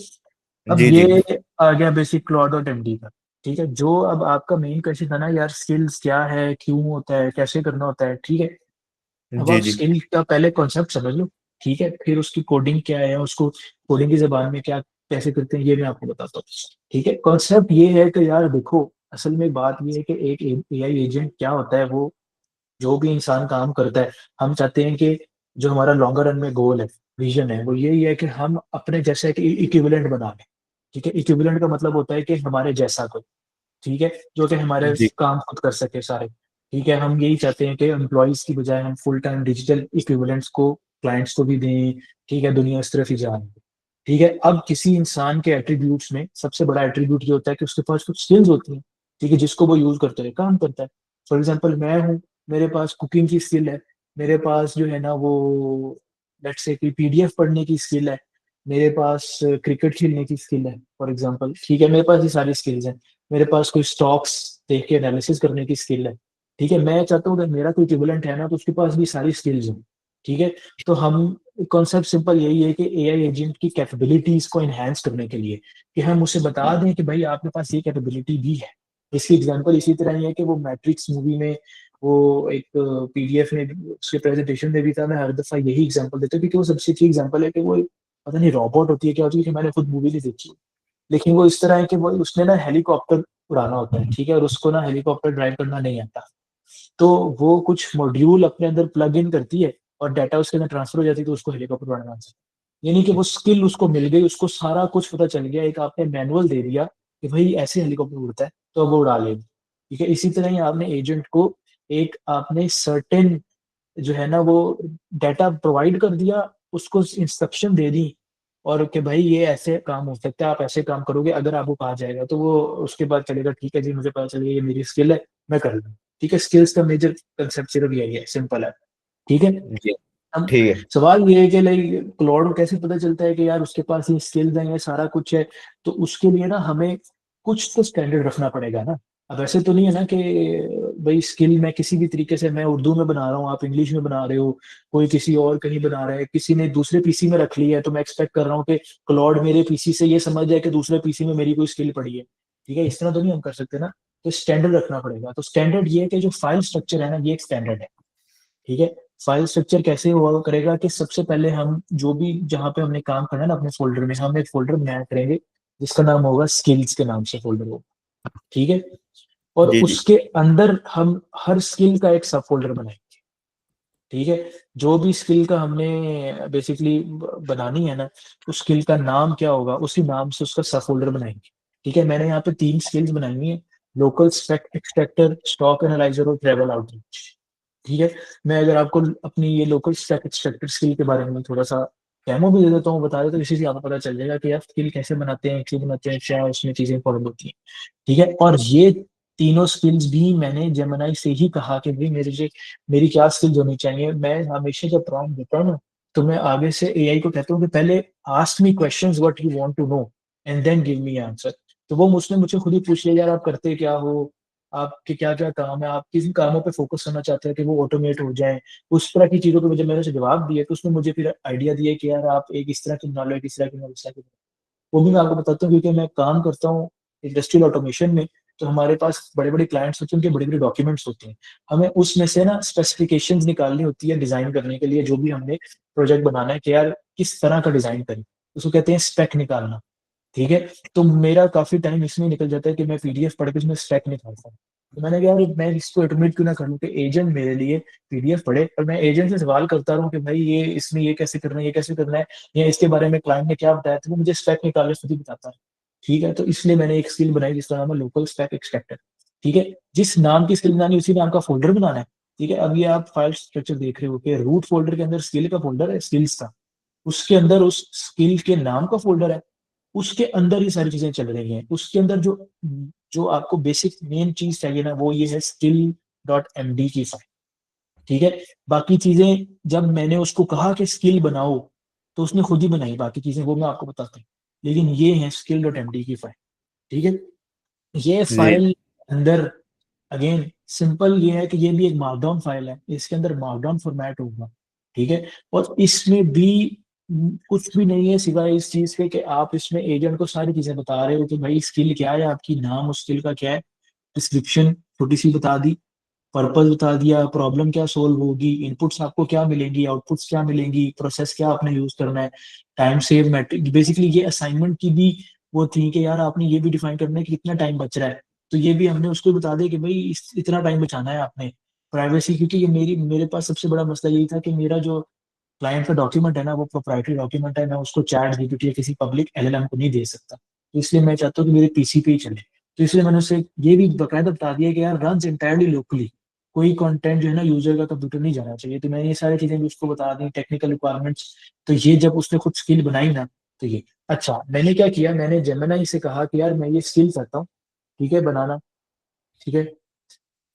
अब जी जी। ये आ गया बेसिक क्लॉड डॉट एमडी का। ठीक है। जो अब आपका मेन क्वेश्चन था ना यार, स्किल्स क्या है, क्यों होता है, कैसे करना होता है। ठीक है। अब जी आप जी। स्किल का पहले कॉन्सेप्ट समझ लो। ठीक है। फिर उसकी कोडिंग क्या है, उसको कोडिंग की जबान में क्या कैसे करते हैं, ये मैं आपको बताता हूँ। ठीक है। कॉन्सेप्ट ये है कि यार देखो, असल में बात ये है कि एक एआई एजेंट क्या होता है, वो जो भी इंसान काम करता है, हम चाहते हैं कि जो हमारा लॉन्गर रन में गोल है, विजन है, वो यही है कि हम अपने जैसे कि इक्विवेलेंट बना लें। ठीक है। इक्विवेलेंट का मतलब होता है कि हमारे जैसा कोई। ठीक है। जो कि हमारे जी काम खुद कर सके सारे। ठीक है। हम यही चाहते हैं कि एम्प्लॉयज की बजाय हम फुल टाइम डिजिटल इक्विवेलेंट्स को क्लाइंट्स को भी दें। ठीक है। दुनिया इस तरफ ही जा रही है। ठीक है। अब किसी इंसान के एट्रीब्यूट्स में सबसे बड़ा एट्रीब्यूट ये होता है कि उसके पास कुछ स्किल्स होती हैं। ठीक है। जिसको वो यूज करते हुए काम करता है। फॉर एग्जाम्पल मैं हूँ, मेरे पास कुकिंग की स्किल है, मेरे पास जो है ना वो लेट्स से कि पीडीएफ पढ़ने की स्किल है, मेरे पास क्रिकेट खेलने की स्किल है फॉर एग्जाम्पल। ठीक है। मेरे पास ये सारी स्किल्स हैं। मेरे पास कोई स्टॉक्स देख के एनालिसिस करने की स्किल है। ठीक है। मैं चाहता हूँ अगर मेरा कोई इक्विवेलेंट है ना तो उसके पास भी सारी स्किल्स हो। ठीक है। तो हम कॉन्सेप्ट सिंपल यही है कि एआई एजेंट की कैपेबिलिटीज को एनहेंस करने के लिए कि हम उसे बता दें कि भाई आपके पास ये कैपेबिलिटी भी है। इसकी एग्जांपल इसी तरह ही है कि वो मैट्रिक्स मूवी में वो एक पीडीएफ में उसके प्रेजेंटेशन में भी था। मैं हर दफा यही एग्जांपल देता हूँ क्योंकि वो सबसे अच्छी एग्जांपल है कि वो पता नहीं रोबोट होती है क्या होती है, कि मैंने खुद मूवी नहीं देखी, लेकिन वो इस तरह है कि वो उसने ना हेलीकॉप्टर उड़ाना होता है। ठीक है। और उसको ना हेलीकॉप्टर ड्राइव करना नहीं आता। तो वो कुछ मॉड्यूल अपने अंदर प्लग इन करती है और डाटा उसके अंदर ट्रांसफर हो जाती है, तो उसको हेलीकॉप्टर उड़ाना आता है। यानी कि वो स्किल उसको मिल गई, उसको सारा कुछ पता चल गया, एक आपने मैनुअल दे दिया कि भाई ऐसे हेलीकॉप्टर उड़ता है तो अब वो उड़ा लेगा। ठीक है। इसी तरह ही आपने एजेंट को एक आपने सर्टेन जो है ना वो डाटा प्रोवाइड कर दिया, उसको इंस्ट्रक्शन दे दी और कि भाई ये ऐसे काम हो सकता है, आप ऐसे काम करोगे, अगर आपको कहा जाएगा तो वो उसके बाद चलेगा। ठीक है जी, मुझे पता चल गया ये मेरी स्किल है, मैं कर लूँ। ठीक है। स्किल्स का मेजर कंसेप्ट सिर्फ यही है, सिंपल है। ठीक है। जी। अब ठीक है। सवाल ये है कि लाइक क्लॉड को कैसे पता चलता है कि यार उसके पास ये स्किल्स हैं, ये सारा कुछ है। तो उसके लिए ना हमें कुछ तो स्टैंडर्ड रखना पड़ेगा ना। अब ऐसे तो नहीं है ना कि भाई स्किल मैं किसी भी तरीके से, मैं उर्दू में बना रहा हूँ, आप इंग्लिश में बना रहे हो, कोई किसी और कहीं बना रहा है, किसी ने दूसरे पीसी में रख ली है, तो मैं एक्सपेक्ट कर रहा हूँ कि क्लॉड मेरे पीसी से ये समझ जाए कि दूसरे पीसी में मेरी कोई स्किल पड़ी है। ठीक है। इस तरह तो नहीं हम कर सकते ना। तो स्टैंडर्ड रखना पड़ेगा। तो स्टैंडर्ड ये है कि जो फाइल स्ट्रक्चर है ना, ये एक स्टैंडर्ड है। ठीक है। फाइल स्ट्रक्चर कैसे हुआ करेगा कि सबसे पहले हम जो भी जहाँ पे हमने काम करना है ना अपने फोल्डर में, हम एक फोल्डर बनाया करेंगे जिसका नाम होगा स्किल्स के नाम से फोल्डर होगा। ठीक है। और जी जी। उसके अंदर हम हर स्किल का एक सब फोल्डर बनाएंगे। ठीक है। जो भी स्किल का हमने बेसिकली बनानी है ना, उस स्किल का नाम क्या होगा, उसी नाम से उसका सब फोल्डर बनाएंगे। ठीक है। मैंने यहाँ पे 3 स्किल्स बनाई है, local spec extractor, stock analyser और ट्रेवल आउटरीच। ठीक है। मैं अगर आपको अपनी ये लोकल स्टैक एक्सट्रैक्टर स्किल के बारे में थोड़ा सा डेमो भी दे देता हूँ, बता देता हूँ, इसी से आपको पता चल जाएगा कि आप स्किल कैसे बनाते हैं, क्यों बनाते हैं, क्या उसमें चीजें इंपॉर्टेंट होती हैं। ठीक है। और ये तीनों स्किल्स भी मैंने जेमिनाई से ही कहा कि भाई मेरी क्या स्किल्स होनी चाहिए। मैं हमेशा जब प्रॉम्प्ट देता हूँ ना, तो मैं आगे से एआई को कहता हूँ कि पहले ask me questions what you want to know and then give me answer. तो वो उसने मुझसे खुद ही पूछ लिया, यार आप करते क्या हो, आपके क्या क्या काम है, आप किन कामों पे फोकस करना चाहते हैं कि वो ऑटोमेट हो जाए, उस तरह की चीजों पे जब मैंने उसे जवाब दिए तो उसने मुझे फिर आइडिया दिया कि यार आप एक इस तरह की बना लो, एक इस तरह की बना लो, इस तरह की। वो भी मैं आपको बताता हूँ क्योंकि मैं काम करता हूँ इंडस्ट्रियल ऑटोमेशन में। तो हमारे पास बड़े बड़े क्लाइंट्स होते हैं, उनके बड़े बड़े डॉक्यूमेंट्स होते हैं। हमें उसमें से ना स्पेसिफिकेशंस निकालनी होती है डिजाइन करने के लिए, जो भी हमने प्रोजेक्ट बनाना है कि यार किस तरह का डिजाइन करें, उसको कहते हैं स्पेक निकालना। ठीक है। तो मेरा काफी टाइम इसमें निकल जाता है कि मैं पीडीएफ पढ़ के उसमें स्पेक निकालता हूँ। तो मैंने कहा यार मैं इसको ऑटोमेट क्यों ना करूँ कि एजेंट मेरे लिए पीडीएफ पढ़े और मैं एजेंट से सवाल करता रहूँ कि भाई ये इसमें ये कैसे करना है, ये कैसे करना है, या इसके बारे में क्लाइंट ने क्या बताया, तो वो मुझे स्पेक निकालने खुद ही बताता है। ठीक है। तो इसलिए मैंने एक स्किल बनाई जिसका नाम है लोकल स्पेक एक्सट्रैक्टर। ठीक है। जिस नाम की स्किल बनानी उसी नाम का फोल्डर बनाना है। ठीक है। अब ये आप फाइल स्ट्रक्चर देख रहे हो कि रूट फोल्डर के अंदर स्किल का फोल्डर है, स्किल्स का, उसके अंदर उस स्किल के नाम का फोल्डर है, उसके अंदर ये सारी चीजें चल रही हैं। उसके अंदर जो जो आपको बेसिक मेन चीज चाहिए ना, वो ये है स्किल डॉट एमडी की फाइल। ठीक है। बाकी चीजें जब मैंने उसको कहा कि स्किल बनाओ, तो उसने खुद ही बनाई, बाकी चीजें वो मैं आपको बताता हूँ। लेकिन ये है स्किल डॉट एमडी की फाइल। ठीक है। ये जी फाइल अंदर अगेन सिंपल ये है कि ये भी एक मार्कडाउन फाइल है, इसके अंदर मार्कडाउन फॉर्मेट होगा। ठीक है। और इसमें भी कुछ भी नहीं है सिवाय इस चीज के कि आप इसमें एजेंट को सारी चीजें बता रहे हो कि भाई स्किल क्या है आपकी, नाम उस स्किल का क्या है, डिस्क्रिप्शन छोटी सी बता दी, पर्पस बता दिया, प्रॉब्लम क्या सोल्व होगी, इनपुट्स आपको क्या मिलेंगी, आउटपुट्स क्या मिलेंगी, प्रोसेस क्या आपने यूज करना है, टाइम सेव मैट्रिक। बेसिकली ये असाइनमेंट की भी वो थी कि यार आपने ये भी डिफाइन करना है कि कितना टाइम बच रहा है, तो ये भी हमने उसको बता दिया कि भाई इतना टाइम बचाना है आपने। प्राइवेसी, क्योंकि ये मेरे पास सबसे बड़ा मसला यही था कि मेरा जो क्लाइंट का डॉक्यूमेंट है ना वो प्रोप्राइटरी डॉक्यूमेंट है, मैं उसको चैट जीपीटी या किसी पब्लिक एलएलएम को नहीं दे सकता, तो इसलिए मैं चाहता हूँ कि मेरे पीसी पे ही चले। तो इसलिए मैंने उसे ये भी बकायदा बता दिया कि यार रन इंटायरली लोकली, कोई कंटेंट जो है ना यूजर का कंप्यूटर नहीं जाना चाहिए। तो मैंने ये सारी चीजें भी उसको बता दी, टेक्निकल रिक्वायरमेंट्स। तो ये जब उसने खुद स्किल बनाई ना, तो ये अच्छा मैंने क्या किया, मैंने जेमिनी से कहा कि यार मैं ये स्किल चाहता हूँ, ठीक है, बनाना। ठीक है।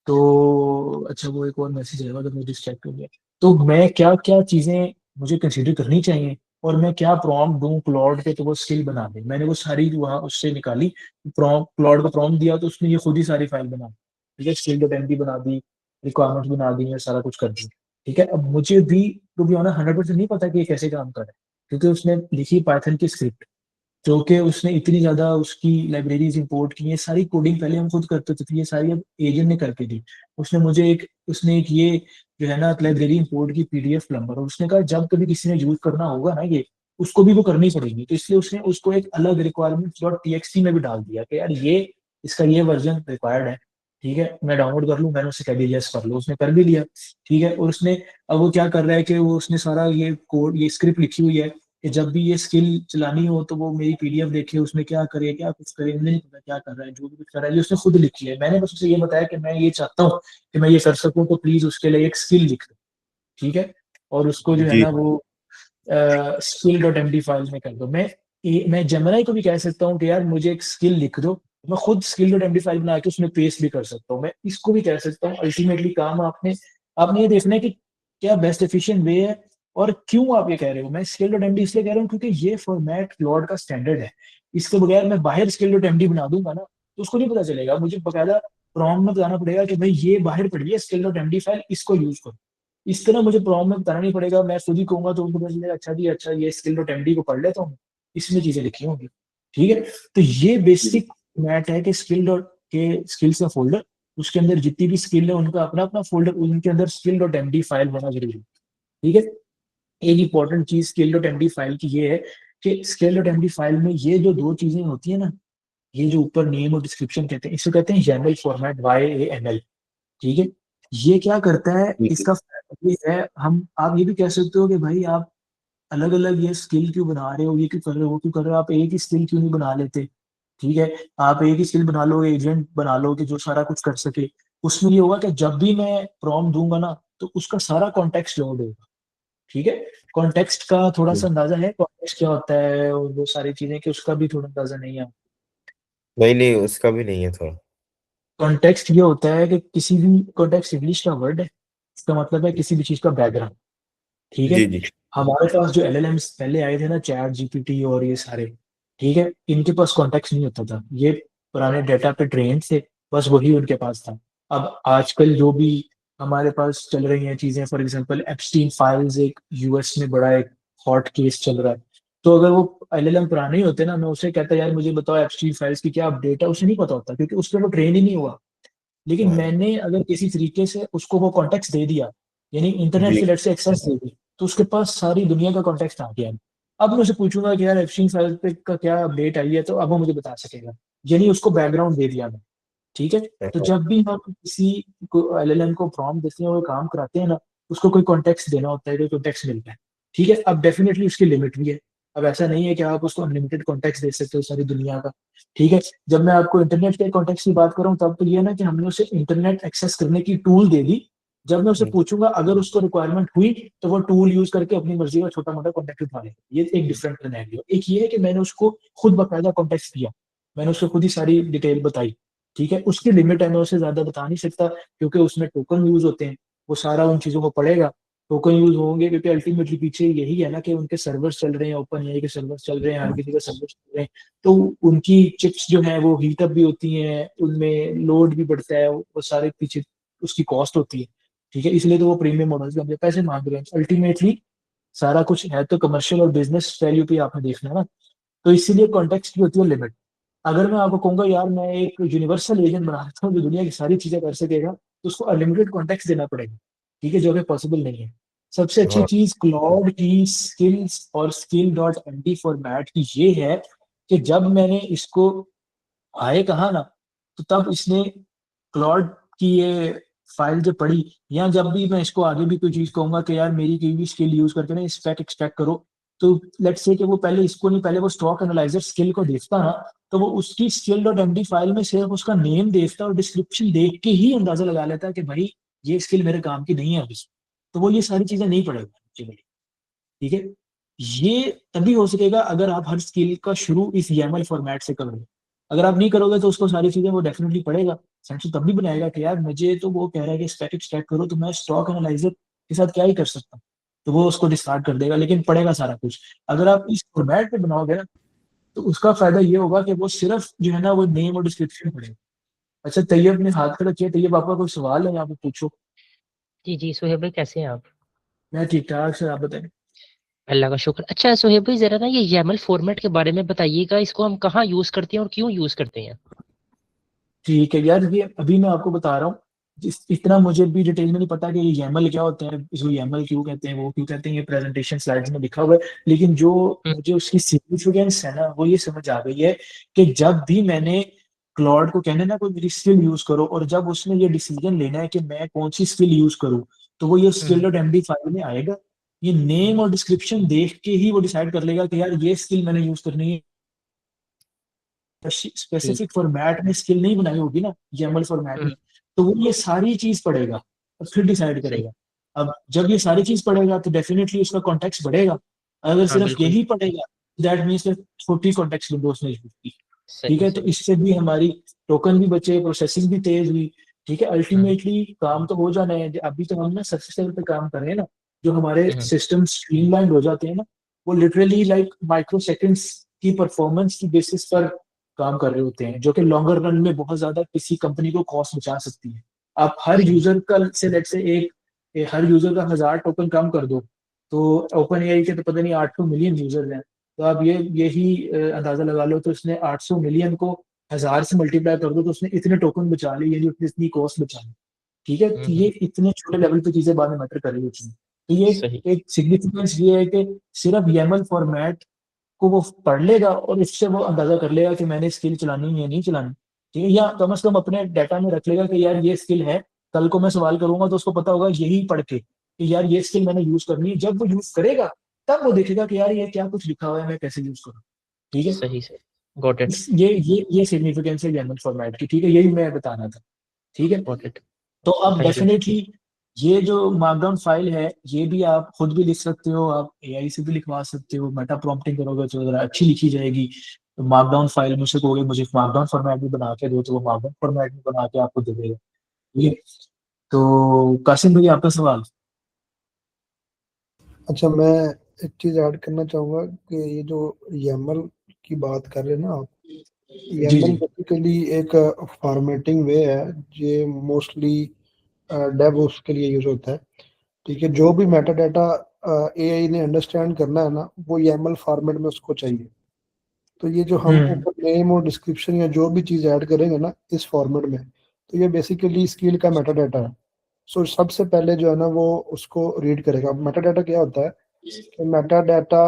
तो अच्छा वो एक और मैसेज आएगा तो मैं डिस्ट्रैक्ट हो गया। तो मैं क्या क्या चीजें मुझे कंसीडर करनी चाहिए और मैं क्या प्रॉम्प्ट दूं क्लॉड पे तो वो स्किल बना दे, मैंने वो सारी वहां उससे निकाली। प्रॉम्प्ट क्लॉड को प्रॉम्प्ट दिया तो उसने ये खुद ही सारी फाइल बना दी। ठीक है, स्किल डॉट एमडी बना दी, रिक्वायरमेंट बना दी, ये सारा कुछ कर दिया। ठीक है। अब मुझे भी टू बी ऑनेस्ट 100% नहीं पता कि ये कैसे काम कर रहा है, क्योंकि उसने लिखी पाइथन की स्क्रिप्ट, जो कि उसने इतनी ज्यादा उसकी लाइब्रेरीज इंपोर्ट की, ये सारी कोडिंग पहले हम खुद करते थे, ये सारी अब एजेंट ने करके दी। उसने एक ये जो है ना लाइब्रेरी इंपोर्ट की पीडीएफ प्लम्बर, और उसने कहा जब कभी किसी ने यूज करना होगा ना ये, उसको भी वो करनी पड़ेगी, तो इसलिए उसने उसको एक अलग रिक्वायरमेंट डॉट टीएक्सटी में भी डाल दिया कि यार ये इसका ये वर्जन रिक्वायर्ड है। ठीक है, मैं डाउनलोड कर लूँ, मैंने उससे कह दिया यस कर लो, उसने कर भी लिया। ठीक है। और उसने अब वो क्या कर रहा है कि वो उसने सारा ये कोड ये स्क्रिप्ट लिखी हुई है कि जब भी ये स्किल चलानी हो तो वो मेरी पीडीएफ देखे, उसमें क्या करे, क्या कुछ करे, मुझे नहीं पता क्या कर रहा है, जो भी कुछ कर रहा है ये उसने खुद लिखी है। मैंने बस उसे ये बताया कि मैं ये चाहता हूँ कि मैं ये कर सकूँ, तो प्लीज उसके लिए एक स्किल लिख दो। ठीक है। और उसको जो है जी ना वो स्किल डॉट एमडी फाइल में कर दो। मैं जेमिनी को भी कह सकता हूँ कि यार मुझे एक स्किल लिख दो, मैं खुद स्किल डॉट एमडी फाइल बना के उसमें पेस्ट भी कर सकता हूँ। मैं इसको भी कह सकता हूँ। अल्टीमेटली काम आपने आपने ये देखना है कि क्या बेस्ट एफिशिएंट वे है और क्यों आप ये कह रहे हो। मैं स्किल डॉट एमडी इसलिए कह रहा हूँ क्योंकि ये फॉर्मेट क्लॉड का स्टैंडर्ड है। इसके बगैर मैं बाहर स्किल डॉट एमडी बना दूंगा ना तो उसको नहीं पता चलेगा, मुझे बकायदा प्रॉम्प्ट में बताना पड़ेगा कि भाई ये बाहर पड़ी है स्किल डॉट एमडी फाइल, इसको यूज करो। इस तरह मुझे प्रॉब्लम में बताना नहीं पड़ेगा, मैं खुद ही कहूंगा तो उनको पता चलेगा अच्छा जी अच्छा ये स्किल डॉट एमडी को पढ़ लेता हूँ, इसमें चीजें लिखी होंगी। ठीक है। तो ये बेसिक मैट है कि स्किल डॉट के स्किल्स का फोल्डर, उसके अंदर जितनी भी स्किल है उनका अपना अपना फोल्डर, उनके अंदर स्किल डॉट एमडी फाइल होना जरूरी है। ठीक है। एक इंपॉर्टेंट चीज स्किल डॉट एमडी फाइल की ये है कि स्किल डॉट एमडी फाइल में ये जो दो चीजें होती है ना, ये जो ऊपर नेम और डिस्क्रिप्शन कहते हैं, इसको कहते हैं YAML फॉर्मेट, YAML। ठीक है। ये क्या करता है, जी इसका फायदा ये है, हम आप ये भी कह सकते हो कि भाई आप अलग अलग ये स्किल क्यों बना रहे हो, ये क्यों कर रहे हो, वो क्यों कर रहे हो, आप एक ही स्किल क्यों नहीं बना लेते। ठीक है। आप एक ही स्किल बना लो, एजेंट बना लो कि जो सारा कुछ कर सके। उसमें ये होगा कि जब भी मैं प्रॉम्प्ट दूंगा ना तो उसका सारा कॉन्टेक्स्ट लोड होगा। ठीक है। कॉन्टेक्स्ट का थोड़ा सा अंदाजा है, कॉन्टेक्स्ट क्या होता है और वो सारी चीजें, कि उसका भी थोड़ा अंदाजा नहीं है। नहीं नहीं उसका भी नहीं है थोड़ा। कॉन्टेक्स्ट ये होता है कि किसी भी, कॉन्टेक्स्ट इंग्लिश का वर्ड है, इसका मतलब है किसी भी चीज का बैकग्राउंड। ठीक है। जी जी हमारे पास जो एलएलएम्स पहले आए थे ना, चैट जीपीटी और ये सारे, ठीक है, इनके पास कॉन्टेक्स्ट नहीं होता था, ये पुराने डेटा पे ट्रेन थे, बस वही उनके पास था। अब आजकल जो भी हमारे पास चल रही हैं चीजें, फॉर एग्जांपल एप्स्टीन फाइल्स एक यूएस में बड़ा एक हॉट केस चल रहा है, तो अगर वो एलएलएम पुराने ही होते ना, मैं उसे कहता यार मुझे बताओ एप्स्टीन फाइल्स की क्या अपडेट है, उसे नहीं पता होता क्योंकि उस पर वो ट्रेन ही नहीं हुआ। लेकिन हाँ मैंने अगर किसी तरीके से उसको वो कॉन्टेक्स्ट दे दिया, यानी इंटरनेट जी से लेट से एक्सेस दे दी, तो उसके पास सारी दुनिया का कॉन्टेक्स्ट आ गया। अब मैं उसे पूछूंगा कि यार एप्स्टीन फाइल पे का क्या अपडेट आई है, तो अब वो मुझे बता सकेगा, यानी उसको बैकग्राउंड दे दिया मैं। ठीक है। तो हाँ, जब भी हम किसी को एलएलएम को प्रॉम्प्ट देते हैं और काम कराते हैं ना, उसको कोई कॉन्टेक्स्ट देना होता है, कोई कॉन्टेक्स्ट मिलता है। ठीक है। अब डेफिनेटली उसकी लिमिट भी है। अब ऐसा नहीं है कि आप उसको अनलिमिटेड कॉन्टेक्स्ट दे सकते हो सारी दुनिया का। ठीक है। जब मैं आपको इंटरनेट के कॉन्टेक्स्ट की बात करूं तब तो ये है ना कि हमने उसे इंटरनेट एक्सेस करने की टूल दे दी। जब मैं उसे पूछूंगा अगर उसको रिक्वायरमेंट हुई तो वो टूल यूज करके अपनी मर्जी का छोटा मोटा कॉन्टेक्ट उठा लेगा। ये एक डिफरेंट सिनेरियो। एक ये है कि मैंने उसको खुद बकायदा कॉन्टेक्स्ट दिया, मैंने उसको खुद ही सारी डिटेल बताई। ठीक है। उसकी लिमिट है, मैं उसे ज्यादा बता नहीं सकता क्योंकि उसमें टोकन यूज होते हैं। वो सारा उन चीजों को पढ़ेगा, टोकन यूज होंगे, क्योंकि अल्टीमेटली पीछे यही है ना कि उनके सर्वर्स चल रहे हैं, ओपन एआई के सर्वर्स चल रहे हैं, हर किसी के सर्वर्स चल रहे हैं, तो उनकी चिप्स जो है वो हीट अप भी होती हैं, उनमें लोड भी बढ़ता है, वो सारे पीछे उसकी कॉस्ट होती है। ठीक है, इसलिए तो वो प्रीमियम मॉडल्स हमसे पैसे मांग रहे हैं अल्टीमेटली। सारा कुछ है तो कमर्शियल और बिजनेस वैल्यू पे आपने देखना है ना। तो इसीलिए कॉन्टेक्स्ट की होती है लिमिट। अगर मैं आपको कहूंगा यार मैं एक यूनिवर्सल एजेंट बना देता हूँ जो दुनिया की सारी चीजें कर सकेगा, तो उसको अनलिमिटेड कॉन्टेक्स्ट देना पड़ेगा। ठीक है, जो कि पॉसिबल नहीं है। सबसे अच्छी हाँ चीज क्लॉड की स्किल्स और स्किल डॉट एमडी फॉर्मेट की ये है कि जब मैंने इसको आए कहा ना, तो तब इसने क्लॉड की ये फाइल जब पढ़ी, या जब भी मैं इसको आगे भी कोई चीज कहूंगा कि यार मेरी कोई भी स्किल यूज करके ना स्पेक एक्सट्रैक्ट करो, तो लेट्स से कि वो पहले इसको नहीं, पहले वो स्टॉक एनालाइजर स्किल को देखता ना, तो वो उसकी स्किल डॉट एमडी फाइल में सिर्फ उसका नेम देखता और डिस्क्रिप्शन देख के ही अंदाजा लगा लेता है कि भाई ये स्किल मेरे काम की नहीं है अभी। तो वो ये सारी चीजें नहीं पड़ेगा। ठीक है, ये तभी हो सकेगा अगर आप हर स्किल का शुरू इस YAML फॉर्मेट से करोगे। अगर आप नहीं करोगे तो उसको सारी चीजें वो डेफिनेटली पढ़ेगा, सेंसर तब भी बनाएगा कि यार मुझे तो वो कह रहा है कि स्टैटिक स्टैक करो, तो मैं स्टॉक एनालाइजर के साथ क्या ही कर सकता हूँ, तो वो उसको डिस्कार्ड कर देगा, लेकिन पढ़ेगा सारा कुछ। अगर आप इस फॉर्मेट पे बनाओगे ना, तो उसका फायदा ये होगा कि वो सिर्फ जो है ना वो नेम और डिस्क्रिप्शन पढ़ेगा। अच्छा तैयब ने हाथ खड़ा किया, तैयब आपका कोई सवाल है यहाँ पे पूछो। जी जी सोहेब भाई, कैसे हैं आप? मैं ठीक ठाक सर, आप बताएं। अल्लाह का शुक्र। अच्छा सोहेब भाई, जरा ना ये YAML फॉर्मेट के बारे में बताइएगा, इसको हम कहाँ यूज करते हैं और क्यों यूज करते हैं? ठीक है यार, ये अभी मैं आपको बता रहा हूँ। इतना मुझे भी डिटेल में नहीं पता कि ये YAML क्या होते हैं, इसको YAML क्यों कहते हैं, वो क्यों कहते हैं, ये प्रेजेंटेशन स्लाइड्स में लिखा हुआ है। लेकिन जो हम्म, मुझे उसकी सिग्निफिकेंस है ना, वो ये समझ आ गई है कि जब भी मैंने क्लॉड को कहना है ना कोई मेरी स्किल यूज करो, और जब उसने ये डिसीजन लेना है कि मैं कौन सी स्किल यूज करूँ, तो वो ये स्किल हम्म, डॉट एमडी फाइल में आएगा। ये नेम और डिस्क्रिप्शन देख के ही वो डिसाइड कर लेगा कि यार ये स्किल मैंने यूज करनी है। ठीक। स्पेसिफिक फॉर्मेट में स्किल नहीं बनाई होगी ना, YAML फॉर्मेट में, हम्म, तो वो ये सारी चीज पढ़ेगा और फिर डिसाइड सही। करेगा। अब जब ये सारी चीज पढ़ेगा तो डेफिनेटली उसका कॉन्टेक्स्ट बढ़ेगा। अगर हाँ सिर्फ बिल्कुल। यही पढ़ेगा, दैट मीन्स छोटी कॉन्टेक्स्ट विंडो उसने यूज की। ठीक सही है, तो सही। इससे भी हमारी टोकन भी बचे, प्रोसेसिंग भी तेज हुई। ठीक है, हम्म, अल्टीमेटली काम तो हो जाना है। अभी तो हम ना सर्फेस लेवल पे काम कर रहे हैं ना, जो हमारे हम्म, सिस्टम स्ट्रीमलाइन हो जाते हैं ना, वो लिटरली लाइक माइक्रो सेकेंड्स की परफॉर्मेंस की बेसिस पर काम कर रहे होते हैं, जो कि लॉन्गर रन में बहुत ज्यादा किसी कंपनी को कॉस्ट बचा सकती है। आप हर सही। यूजर का से लेट से हर यूजर का 1000 टोकन कम कर दो, तो ओपन एआई के तो पता नहीं 800 मिलियन यूजर हैं, तो आप ये यही अंदाजा लगा लो, तो इसने 800 मिलियन को 1000 से मल्टीप्लाई कर दो, तो उसने इतने टोकन बचा लिए, यानी उतनी इतनी कॉस्ट बचा ली। ठीक है, तो ये हम्म, इतने छोटे लेवल पे चीजें बाद में मैटर कर रही होती हैं। तो ये सही। एक सिग्निफिकेंस ये है कि सिर्फ YAML फॉर्मेट को वो पढ़ लेगा और इससे वो अंदाजा कर लेगा कि मैंने स्किल चलानी है या नहीं चलानी। ठीक है, या कम से कम अपने डाटा में रख लेगा कि यार ये स्किल है, कल को मैं सवाल करूंगा तो उसको पता होगा यही पढ़ के कि यार ये स्किल मैंने यूज करनी है। जब वो यूज करेगा तब वो देखेगा कि यार ये क्या कुछ लिखा हुआ है, मैं कैसे यूज करूँ। ठीक है, सही सही। Got it. ये सिग्निफिकेंस है YAML फॉर्मेट की। ठीक है, यही मैं बताना था। ठीक है, गॉट इट। तो अब थैंक यू। डेफिनेटली ये जो मार्कडाउन फाइल है, ये भी आप खुद भी लिख सकते हो, आप एआई से भी लिखवा सकते हो, मेटा प्रॉम्प्टिंग करोगे तो जरा अच्छी लिखी जाएगी। तो मार्कडाउन फाइल मुझसे कहोगे मुझे मार्कडाउन फॉर्मेट में बना के दो, तो वो मार्कडाउन फॉर्मेट में बना के आपको दे देगा। ठीक है, तो कासिम भाई आपका सवाल। अच्छा, मैं एक चीज ऐड करना चाहूंगा कि ये जो YAML की बात कर रहे हैं ना आप, जी YAML जी। बेसिकली एक फॉर्मेटिंग वे है, ये मोस्टली डेवऑप्स के लिए यूज होता है। ठीक है, जो भी मेटा डाटा एआई ने अंडरस्टैंड करना है ना, वो YAML फॉर्मेट में उसको चाहिए। तो ये जो हम हम्म ऊपर नेम और डिस्क्रिप्शन या जो भी चीज ऐड करेंगे ना इस फॉर्मेट में, तो ये बेसिकली स्किल का मेटा डाटा है। सो सबसे पहले जो है ना वो उसको रीड करेगा। मेटा डाटा क्या होता है कि मेटा डाटा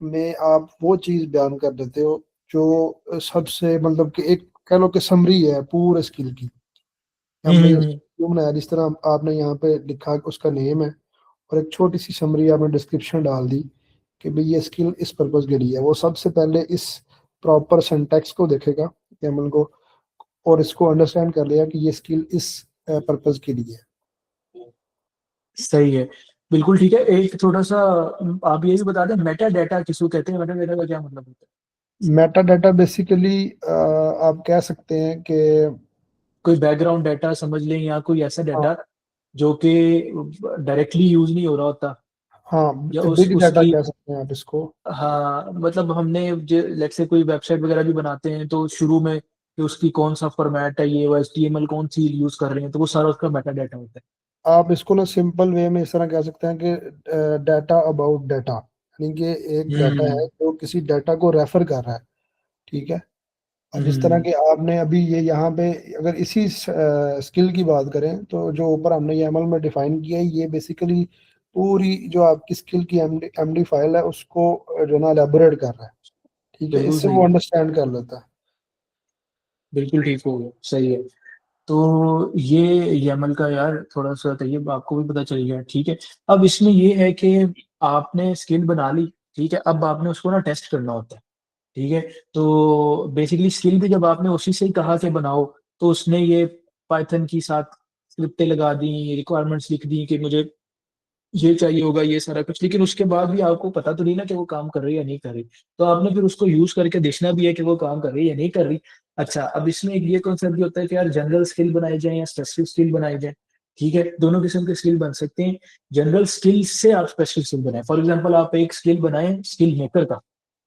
में आप वो चीज बयान कर देते हो जो सबसे मतलब कि एक कह लो कि समरी है पूरे स्किल की। हमने हम्म। क्यों बनाया, जिस तरह आपने यहाँ पे लिखा कि उसका नेम है और एक छोटी सी समरी आपने डिस्क्रिप्शन डाल दी कि भाई ये स्किल इस पर्पज के लिए है। वो सबसे पहले इस प्रॉपर सिंटैक्स को देखेगा YAML को, और इसको अंडरस्टैंड कर लिया कि ये स्किल इस पर्पज के लिए है। सही है, बिल्कुल ठीक है। एक थोड़ा सा आप ये भी बता दें मेटा डाटा किसको कहते हैं, मेटा डाटा का क्या मतलब होता मेटा डाटा बेसिकली आप कह सकते हैं कि है? कोई बैकग्राउंड डाटा समझ लें, या कोई ऐसा हाँ, डाटा जो कि डायरेक्टली यूज नहीं हो रहा होता, हाँ, या बिग डाटा उसकी कह सकते हैं आप इसको। हाँ मतलब हमने लेट से कोई वेबसाइट वगैरह भी बनाते हैं तो शुरू में कि उसकी कौन सा फॉर्मेट है, ये वो HTML कौन सी यूज कर रहे हैं, तो वो सारा उसका मेटा डाटा होता आप इसको ना सिंपल वे में इस तरह कह सकते हैं कि डाटा अबाउट डाटा, यानी कि एक है। डाटा है जो किसी डाटा को रेफर कर रहा है। ठीक है। और जिस तरह हम्म। के आपने अभी ये यहाँ पे अगर इसी स्किल की बात करें तो जो ऊपर हमने YAML में डिफाइन किया है, ये बेसिकली पूरी जो आपकी स्किल की एमडी फाइल है उसको जो ना एलेबोरेट कर रहा है। ठीक है, बिल्कुल इससे सही वो है, अंडरस्टैंड कर लेता है। बिल्कुल ठीक हो गया, सही है। तो ये YAML का यार थोड़ा सा तो ये आपको भी पता चल गया, ठीक है। अब इसमें ये है कि आपने स्किल बना ली, ठीक है, अब आपने उसको ना टेस्ट करना होता है, ठीक है। तो बेसिकली स्किल भी जब आपने उसी से ही कहा कि बनाओ, तो उसने ये पाइथन की साथ स्क्रिप्टें लगा दी, रिक्वायरमेंट्स लिख दी कि मुझे ये चाहिए होगा, ये सारा कुछ, लेकिन उसके बाद भी आपको पता तो नहीं ना कि वो काम कर रही है या नहीं कर रही। तो आपने फिर उसको यूज करके देखना भी है कि वो काम कर रही है या नहीं कर रही। अच्छा, अब इसमें एक ये कॉन्सेप्ट भी होता है कि यार जनरल स्किल बनाई जाए या स्पेसिफिक स्किल बनाई जाए, ठीक है। दोनों किस्म के स्किल बन सकते हैं। जनरल स्किल से आप स्पेसिफिक स्किल बनाए, फॉर एग्जाम्पल आप एक स्किल बनाए स्किल मेकर का,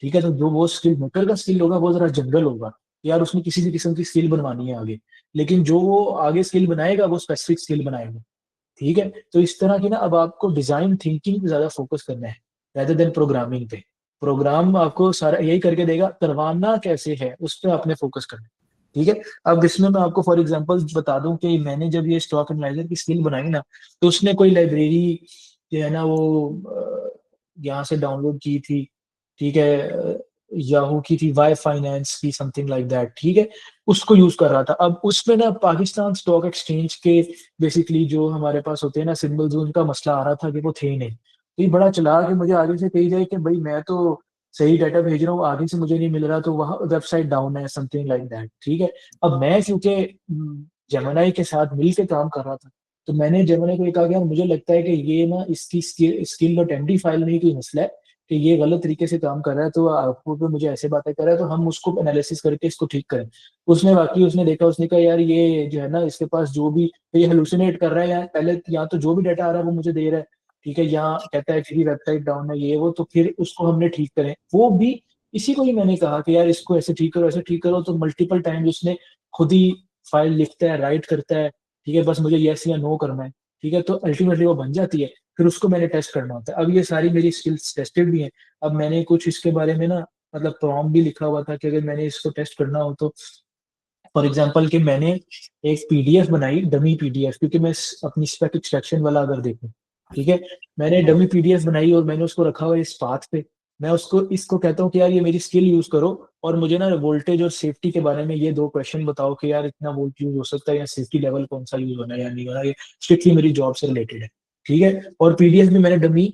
ठीक है। तो जो वो स्किल मेकर का स्किल होगा वो जरा जनरल होगा, यार उसने किसी भी किस्म की स्किल बनवानी है आगे। लेकिन जो वो आगे स्किल बनाएगा वो स्पेसिफिक स्किल बनाएगा, ठीक है। तो इस तरह की ना अब आपको डिजाइन थिंकिंग पे ज्यादा फोकस करना है rather देन प्रोग्रामिंग पे। प्रोग्राम आपको सारा यही करके देगा, करवाना कैसे है उस पर आपने फोकस करना है, ठीक है। अब इसमें मैं आपको फॉर एग्जांपल बता दूं कि मैंने जब ये स्टॉक एनालाइजर की स्किल बनाई ना, तो उसने कोई लाइब्रेरी जो है ना वो यहाँ से डाउनलोड की थी, ठीक है, याहू की थी, वाई फाइनेंस की, समथिंग लाइक दैट, ठीक है। उसको यूज कर रहा था। अब उसमें ना पाकिस्तान स्टॉक एक्सचेंज के बेसिकली जो हमारे पास होते हैं ना सिंबल्स, उनका मसला आ रहा था कि वो थे ही नहीं। तो ये बड़ा चला कि मुझे आगे से कही जाए कि भाई मैं तो सही डाटा भेज रहा हूँ, आगे से मुझे नहीं मिल रहा, तो वहाँ वेबसाइट डाउन है, समथिंग लाइक दैट, ठीक है। अब मैं क्योंकि जेमिनाई के साथ मिल के काम कर रहा था, तो मैंने जेमिनाई को ये कहा कि यार मुझे लगता है कि ये ना इसकी स्किल डॉट एमडी फाइल में ही कोई मसला है कि ये गलत तरीके से काम कर रहा है, तो आउटपुट पे मुझे ऐसे बातें कर रहा है, तो हम उसको एनालिसिस करके इसको ठीक करें। उसने वाकई उसने देखा, उसने कहा यार ये जो है ना इसके पास जो भी ये हेलुसिनेट कर रहा है, यार पहले या तो जो भी डाटा आ रहा है वो मुझे दे रहा है, ठीक है, यहाँ कहता है कि वेबसाइट डाउन है ये वो, तो फिर उसको हमने ठीक करें वो भी। इसी को ही मैंने कहा कि यार इसको ऐसे ठीक करो, ऐसे ठीक करो, तो मल्टीपल टाइम उसने खुद ही फाइल लिखता है, राइट करता है, ठीक है, बस मुझे यस या नो करना है, ठीक है। तो अल्टीमेटली वो बन जाती है, फिर उसको मैंने टेस्ट करना होता है। अब ये सारी मेरी स्किल्स टेस्टेड भी हैं। अब मैंने कुछ इसके बारे में ना मतलब प्रॉम्प्ट भी लिखा हुआ था कि अगर मैंने इसको टेस्ट करना हो तो फॉर एग्जाम्पल कि मैंने एक पीडीएफ बनाई, डमी पीडीएफ, क्योंकि मैं अपनी स्पेक एक्सट्रैक्शन वाला अगर देखूं, ठीक है, मैंने डमी पीडीएफ बनाई और मैंने उसको रखा हुआ है इस पाथ पे। मैं उसको इसको कहता हूँ कि यार ये मेरी स्किल यूज करो और मुझे ना वोल्टेज और सेफ्टी के बारे में ये दो क्वेश्चन बताओ कि यार इतना वोल्ट यूज हो सकता है या सेफ्टी लेवल कौन सा यूज होना है या नहीं होना, ये स्ट्रिक्टली मेरी जॉब से रिलेटेड है, ठीक है। और पीडीएफ भी मैंने डमी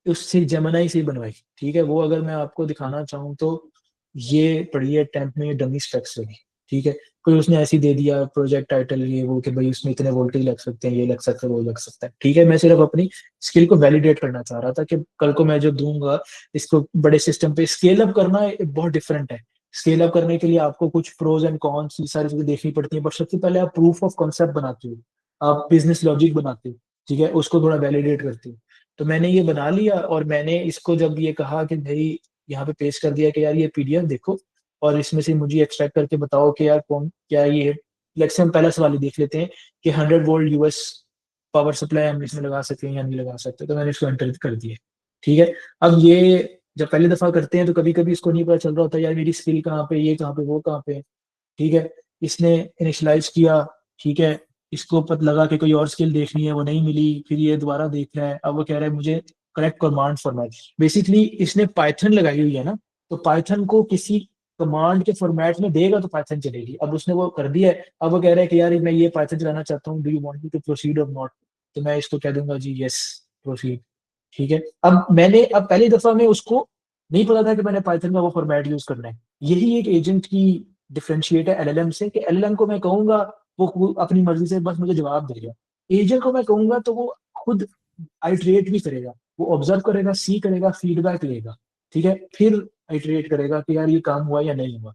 उससे जेमिनाई से ही बनवाई, ठीक है। वो अगर मैं आपको दिखाना चाहूँ तो ये पढ़िए, टेंथ में ये डमी स्पेक्स लगी, ठीक है। कोई उसने ऐसी दे दिया प्रोजेक्ट टाइटल ये वो कि भाई उसमें इतने वोल्टेज लग सकते हैं, ये लग सकता है, वो लग सकता है, ठीक है। मैं सिर्फ अपनी स्किल को वैलिडेट करना चाह रहा था कि कल को मैं जो दूंगा इसको बड़े सिस्टम पे स्केल अप करना बहुत डिफरेंट है। स्केल अप करने के लिए आपको कुछ प्रोज एंड कॉन्स ये सारी चीजें देखनी पड़ती है, बट सबसे पहले आप प्रूफ ऑफ कॉन्सेप्ट बनाते हो, आप बिजनेस लॉजिक बनाते हो, ठीक है, उसको थोड़ा वैलिडेट करते हो। तो मैंने ये बना लिया और मैंने इसको जब ये कहा कि भाई यहाँ पे पेश कर दिया कि यार ये पीडीएफ देखो और इसमें से मुझे एक्सट्रैक्ट करके बताओ कि यार कौन क्या ये है। लेट्स से हम पहला सवाल ही देख लेते हैं कि 100 वोल्ट यूएस पावर सप्लाई हम इसमें लगा सकते हैं या नहीं लगा सकते, तो मैंने इसको एंटर कर दिया, ठीक है। अब ये जब पहली दफा करते हैं तो कभी कभी इसको नहीं पता चल रहा होता यार मेरी स्किल कहाँ पे, ये कहाँ पे, वो कहाँ पे, ठीक है। इसने इनिशलाइज किया, ठीक है, इसको पता लगा कि कोई और स्किल देखनी है, वो नहीं मिली, फिर ये दोबारा देख रहा है, अब वो कह रहा है मुझे करेक्ट कमांड फॉर्मेट। बेसिकली इसने पाइथन लगाई हुई है ना, तो पाइथन को किसी कमांड के फॉर्मेट में देगा तो पाइथन चलेगी। अब उसने वो कर दिया है, अब वो कह रहा है कि यार मैं ये पाइथन चलाना चाहता हूँ, do you want me to proceed और नॉट, तो मैं इसको कह दूंगा जी यस प्रोसीड, ठीक है। अब पहली दफा में उसको नहीं पता था कि मैंने पाइथन का वो फॉर्मेट यूज करना है। यही एक एजेंट की डिफरेंशिएट है एलएलएम से, कि एलएलएम को मैं कहूंगा वो अपनी मर्जी से बस मुझे जवाब देगा, एजेंट को मैं कहूंगा तो वो खुद आइटरेट भी करेगा, वो ऑब्जर्व करेगा, सी करेगा, फीडबैक लेगा, ठीक है, फिर आइटरेट करेगा कि यार ये काम हुआ या नहीं हुआ।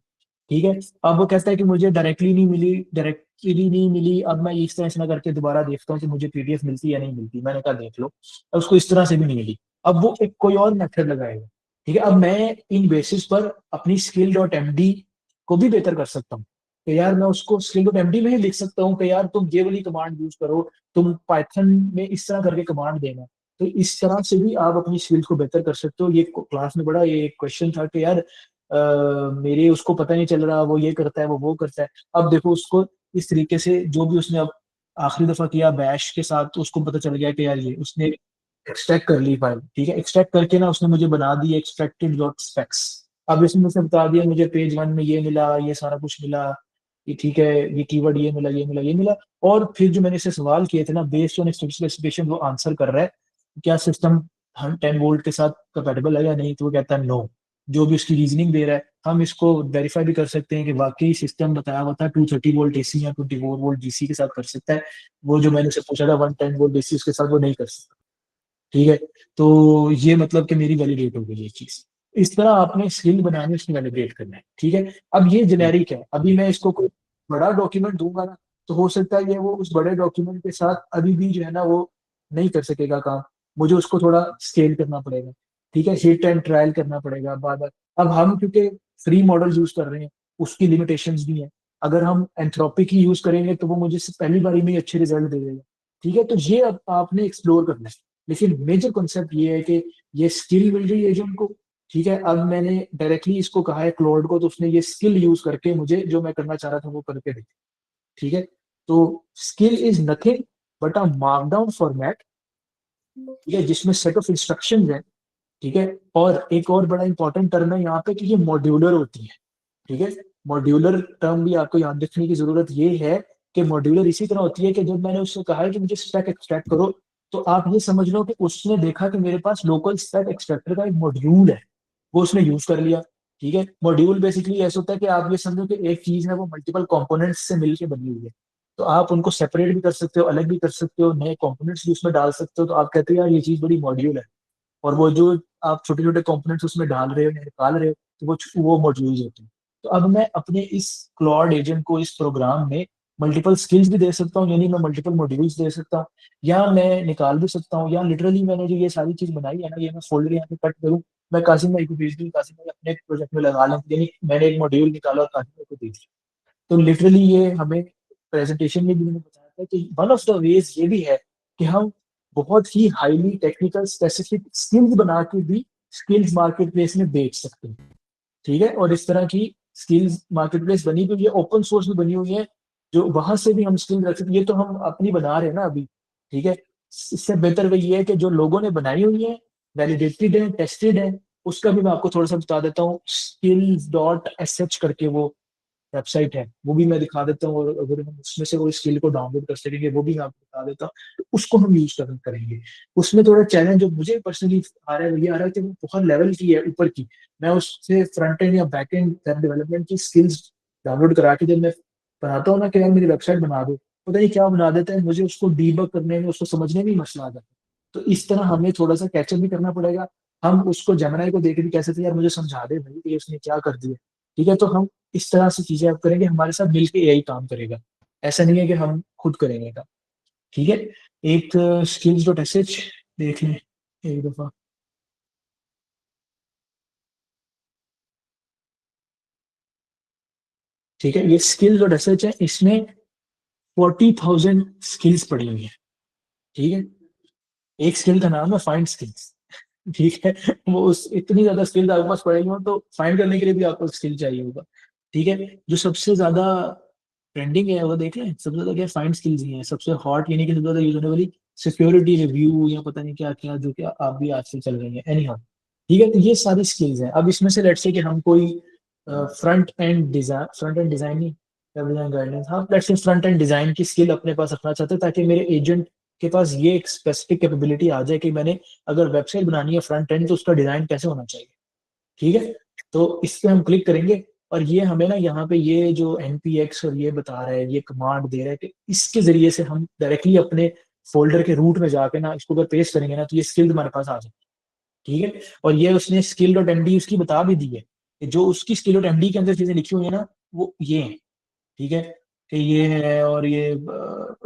ठीक है। अब वो कहता है कि मुझे डायरेक्टली नहीं मिली, अब मैं इस तरह से ना करके दोबारा देखता हूँ कि मुझे पीडीएफ मिलती है या नहीं मिलती। मैंने कहा देख लो, अब उसको इस तरह से भी नहीं मिली। अब वो एक कोई और मेथड लगाएगा। ठीक है, अब मैं इन बेसिस पर अपनी स्किल डॉट एमडी को भी बेहतर कर सकता हूँ कि यार मैं उसको स्किल डॉट एमडी में ही लिख सकता हूँ कि यार तुम ये वाली कमांड यूज करो, तुम पाइथन में इस तरह करके कमांड देना। तो इस तरह से भी आप अपनी स्किल्स को बेहतर कर सकते हो। ये क्लास में बड़ा ये क्वेश्चन था कि यार मेरे उसको पता नहीं चल रहा, वो ये करता है वो करता है। अब देखो उसको इस तरीके से जो भी उसने अब आखिरी दफा किया बैश के साथ, तो उसको पता चल गया कि यार ये उसने एक्सट्रैक्ट कर ली फाइल। ठीक है, एक्सट्रैक्ट करके ना उसने मुझे बना दी एक्सट्रैक्टेड डॉट स्पेक्स। अब इसमें मुझे बता दिया मुझे पेज 1 में ये मिला, ये सारा कुछ मिला, ये ठीक है, ये कीवर्ड ये मिला, ये मिला, ये मिला। और फिर जो मैंने इसे सवाल किए थे ना बेस्ड ऑन स्पेसिफिकेशन, वो आंसर कर रहा है क्या सिस्टम हम 10 वोल्ट के साथ कंपेटेबल है या नहीं, तो वो कहता है नो। जो भी उसकी रीजनिंग दे रहा है हम इसको वेरीफाई भी कर सकते हैं कि वाकई सिस्टम बताया हुआ था 230 वोल्ट एसी या 24 वोल्ट डीसी के साथ कर सकता है। वो जो मैंने उसे पूछा था 110 वोल्ट डीसी उसके साथ वो नहीं कर सकता। ठीक है, तो ये मतलब कि मेरी वैलिडेट हो गई ये चीज। इस तरह आपने स्किल बनानी उसकी वैलिडेट करना है। ठीक है, अब ये जेनेरिक है, अभी मैं इसको कोई बड़ा डॉक्यूमेंट दूंगा ना, तो हो सकता है ये वो उस बड़े डॉक्यूमेंट के साथ अभी भी जो है ना वो नहीं कर सकेगा काम। मुझे उसको थोड़ा स्केल करना पड़ेगा। ठीक है, हिट एंड ट्रायल करना पड़ेगा बार बार। अब हम क्योंकि फ्री मॉडल यूज कर रहे हैं, उसकी लिमिटेशंस भी हैं। अगर हम एंथ्रोपिक ही यूज करेंगे तो वो मुझे पहली बारी में ही अच्छे रिजल्ट दे देगा। ठीक है, तो ये अब आपने एक्सप्लोर करना है। लेकिन मेजर कॉन्सेप्ट ये है कि ये स्किल मिल रही है एजेंट को। ठीक है, अब मैंने डायरेक्टली इसको कहा है क्लाउड को, तो उसने ये स्किल यूज करके मुझे जो मैं करना चाह रहा था वो करके देखा। ठीक है, तो skill is nothing but a markdown format. ठीक है, जिसमें सेट ऑफ इंस्ट्रक्शंस है। ठीक है, और एक और बड़ा इंपॉर्टेंट टर्म है यहाँ पे कि ये मॉड्यूलर होती है। ठीक है, मॉड्यूलर टर्म भी आपको याद रखने की जरूरत ये है कि मॉड्यूलर इसी तरह होती है कि जब मैंने उससे कहा है कि मुझे स्टैक एक्सट्रैक्ट करो, तो आप ये समझ लो कि उसने देखा कि मेरे पास लोकल स्टैक एक्सट्रैक्टर का एक मॉड्यूल है, वो उसने यूज कर लिया। ठीक है, मॉड्यूल बेसिकली ऐसा होता है कि आप ये समझो कि एक चीज है वो मल्टीपल कंपोनेंट्स से मिलकर बनी हुई है। तो आप उनको सेपरेट भी कर सकते हो, अलग भी कर सकते हो, नए कंपोनेंट्स भी उसमें डाल सकते हो। तो आप कहते हो यार ये चीज बड़ी मॉड्यूल है। और वो जो आप छोटे छोटे कंपोनेंट्स उसमें डाल रहे हो या निकाल रहे हो, तो वो मॉड्यूल्स होते हैं। तो अब मैं अपने इस क्लॉड एजेंट को इस प्रोग्राम में मल्टीपल स्किल्स भी दे सकता हूँ, यानी मैं मल्टीपल मॉड्यूल्स दे सकता हूँ, या मैं निकाल भी सकता हूँ, या लिटरली मैंने जो ये सारी चीज बनाई है ना, ये मैं फोल्डर यहाँ पे कट करूँ, मैं कासिम भाई को भेज दूँ, कासिम भाई अपने प्रोजेक्ट में लगा लें, यानी मैंने एक मॉड्यूल निकाला और कासिम भाई को दे दिया। तो लिटरली ये हमें प्रेजेंटेशन में भी मैंने बताया था कि वन ऑफ द वेज ये भी है कि हम बहुत ही हाईली टेक्निकल स्पेसिफिक स्किल्स बना के भी स्किल्स मार्केट प्लेस में बेच सकते हैं। ठीक है, और इस तरह की स्किल्स मार्केट प्लेस बनी भी हुई है, ओपन सोर्स भी बनी हुई है, जो वहां से भी हम स्किल रख सकते हैं। ये तो हम अपनी बना रहे हैं ना अभी। ठीक है, इससे बेहतर वही है कि जो लोगों ने बनाई हुई है, वैलिडेटेड है, टेस्टेड है, उसका भी मैं आपको थोड़ा सा बता देता हूँ। स्किल्स डॉट एस एच करके वो वेबसाइट है, वो भी मैं दिखा देता हूँ, और अगर हम उसमें से वो स्किल को डाउनलोड कर सकेंगे वो भी मैं आपको बता देता हूँ। तो उसको हम यूज करेंगे। उसमें थोड़ा चैलेंज जो मुझे पर्सनली आ रहा है वो ये आ रहा है कि वो बहुत लेवल की है, ऊपर की। मैं उससे फ्रंट एंड या बैक एंड वेब डेवलपमेंट की स्किल्स डाउनलोड करा के जब मैं बनाता हूँ ना कि यार मेरी वेबसाइट बना दो, पता नहीं क्या बना देता है, मुझे उसको डीबग करने में, उसको समझने में ही मसला आ जाता है। तो इस तरह हमें थोड़ा सा कैचअप भी करना पड़ेगा। हम उसको जेमिनी को देख के भी कह सकते हैं यार मुझे समझा दे भाई कि उसने क्या कर दिया। ठीक है, तो हम इस तरह से चीजें आप करेंगे, हमारे साथ मिलकर एआई काम करेगा। ऐसा नहीं है कि हम खुद करेंगे काम। ठीक है, एक स्किल्स डॉट एस एच देख लें एक दफा। ठीक है, ये स्किल्स डॉट एस एच है, इसमें 40,000 स्किल्स पड़ी हुई है। ठीक है, एक स्किल का नाम है फाइंड स्किल्स। ठीक है, वो उस इतनी ज्यादा स्किल्स आपके पास पड़ेगी हो तो फाइंड करने के लिए भी आपको स्किल चाहिए होगा। ठीक है, जो सबसे ज्यादा ट्रेंडिंग है वो देख लें, सबसे ज्यादा क्या फाइंड स्किल्स ही है, सबसे हॉट यानी कि सबसे ज्यादा यूज होने वाली सिक्योरिटी रिव्यू या पता नहीं क्या क्या, जो क्या आप भी आजकल चल रही है एनी हाउ। ठीक है, तो ये सारी स्किल्स हैं। अब इसमें से लेट्स से कि हम कोई फ्रंट एंड डिजाइन नहीं, वेब डिजाइन गाइडेंस, हाँ let's say front end design की स्किल अपने पास रखना चाहते हैं ताकि मेरे एजेंट के पास ये एक स्पेसिफिक कैपेबिलिटी आ जाए कि मैंने अगर वेबसाइट बनानी है फ्रंट एंड तो उसका डिजाइन कैसे होना चाहिए। ठीक है, तो इस पे हम क्लिक करेंगे, और ये हमें ना यहाँ पे ये जो npx और ये बता रहा है, ये कमांड दे रहा है कि इसके जरिए से हम डायरेक्टली अपने फोल्डर के रूट में जाके ना इसको अगर पेस्ट करेंगे ना तो ये स्किल हमारे पास आ जाए। ठीक है, और ये उसने स्किल डॉट एमडी उसकी बता भी दी है कि जो उसकी स्किल डॉट एमडी के अंदर चीजें लिखी हुई है ना, वो ये है, ठीक है, कि ये है, और ये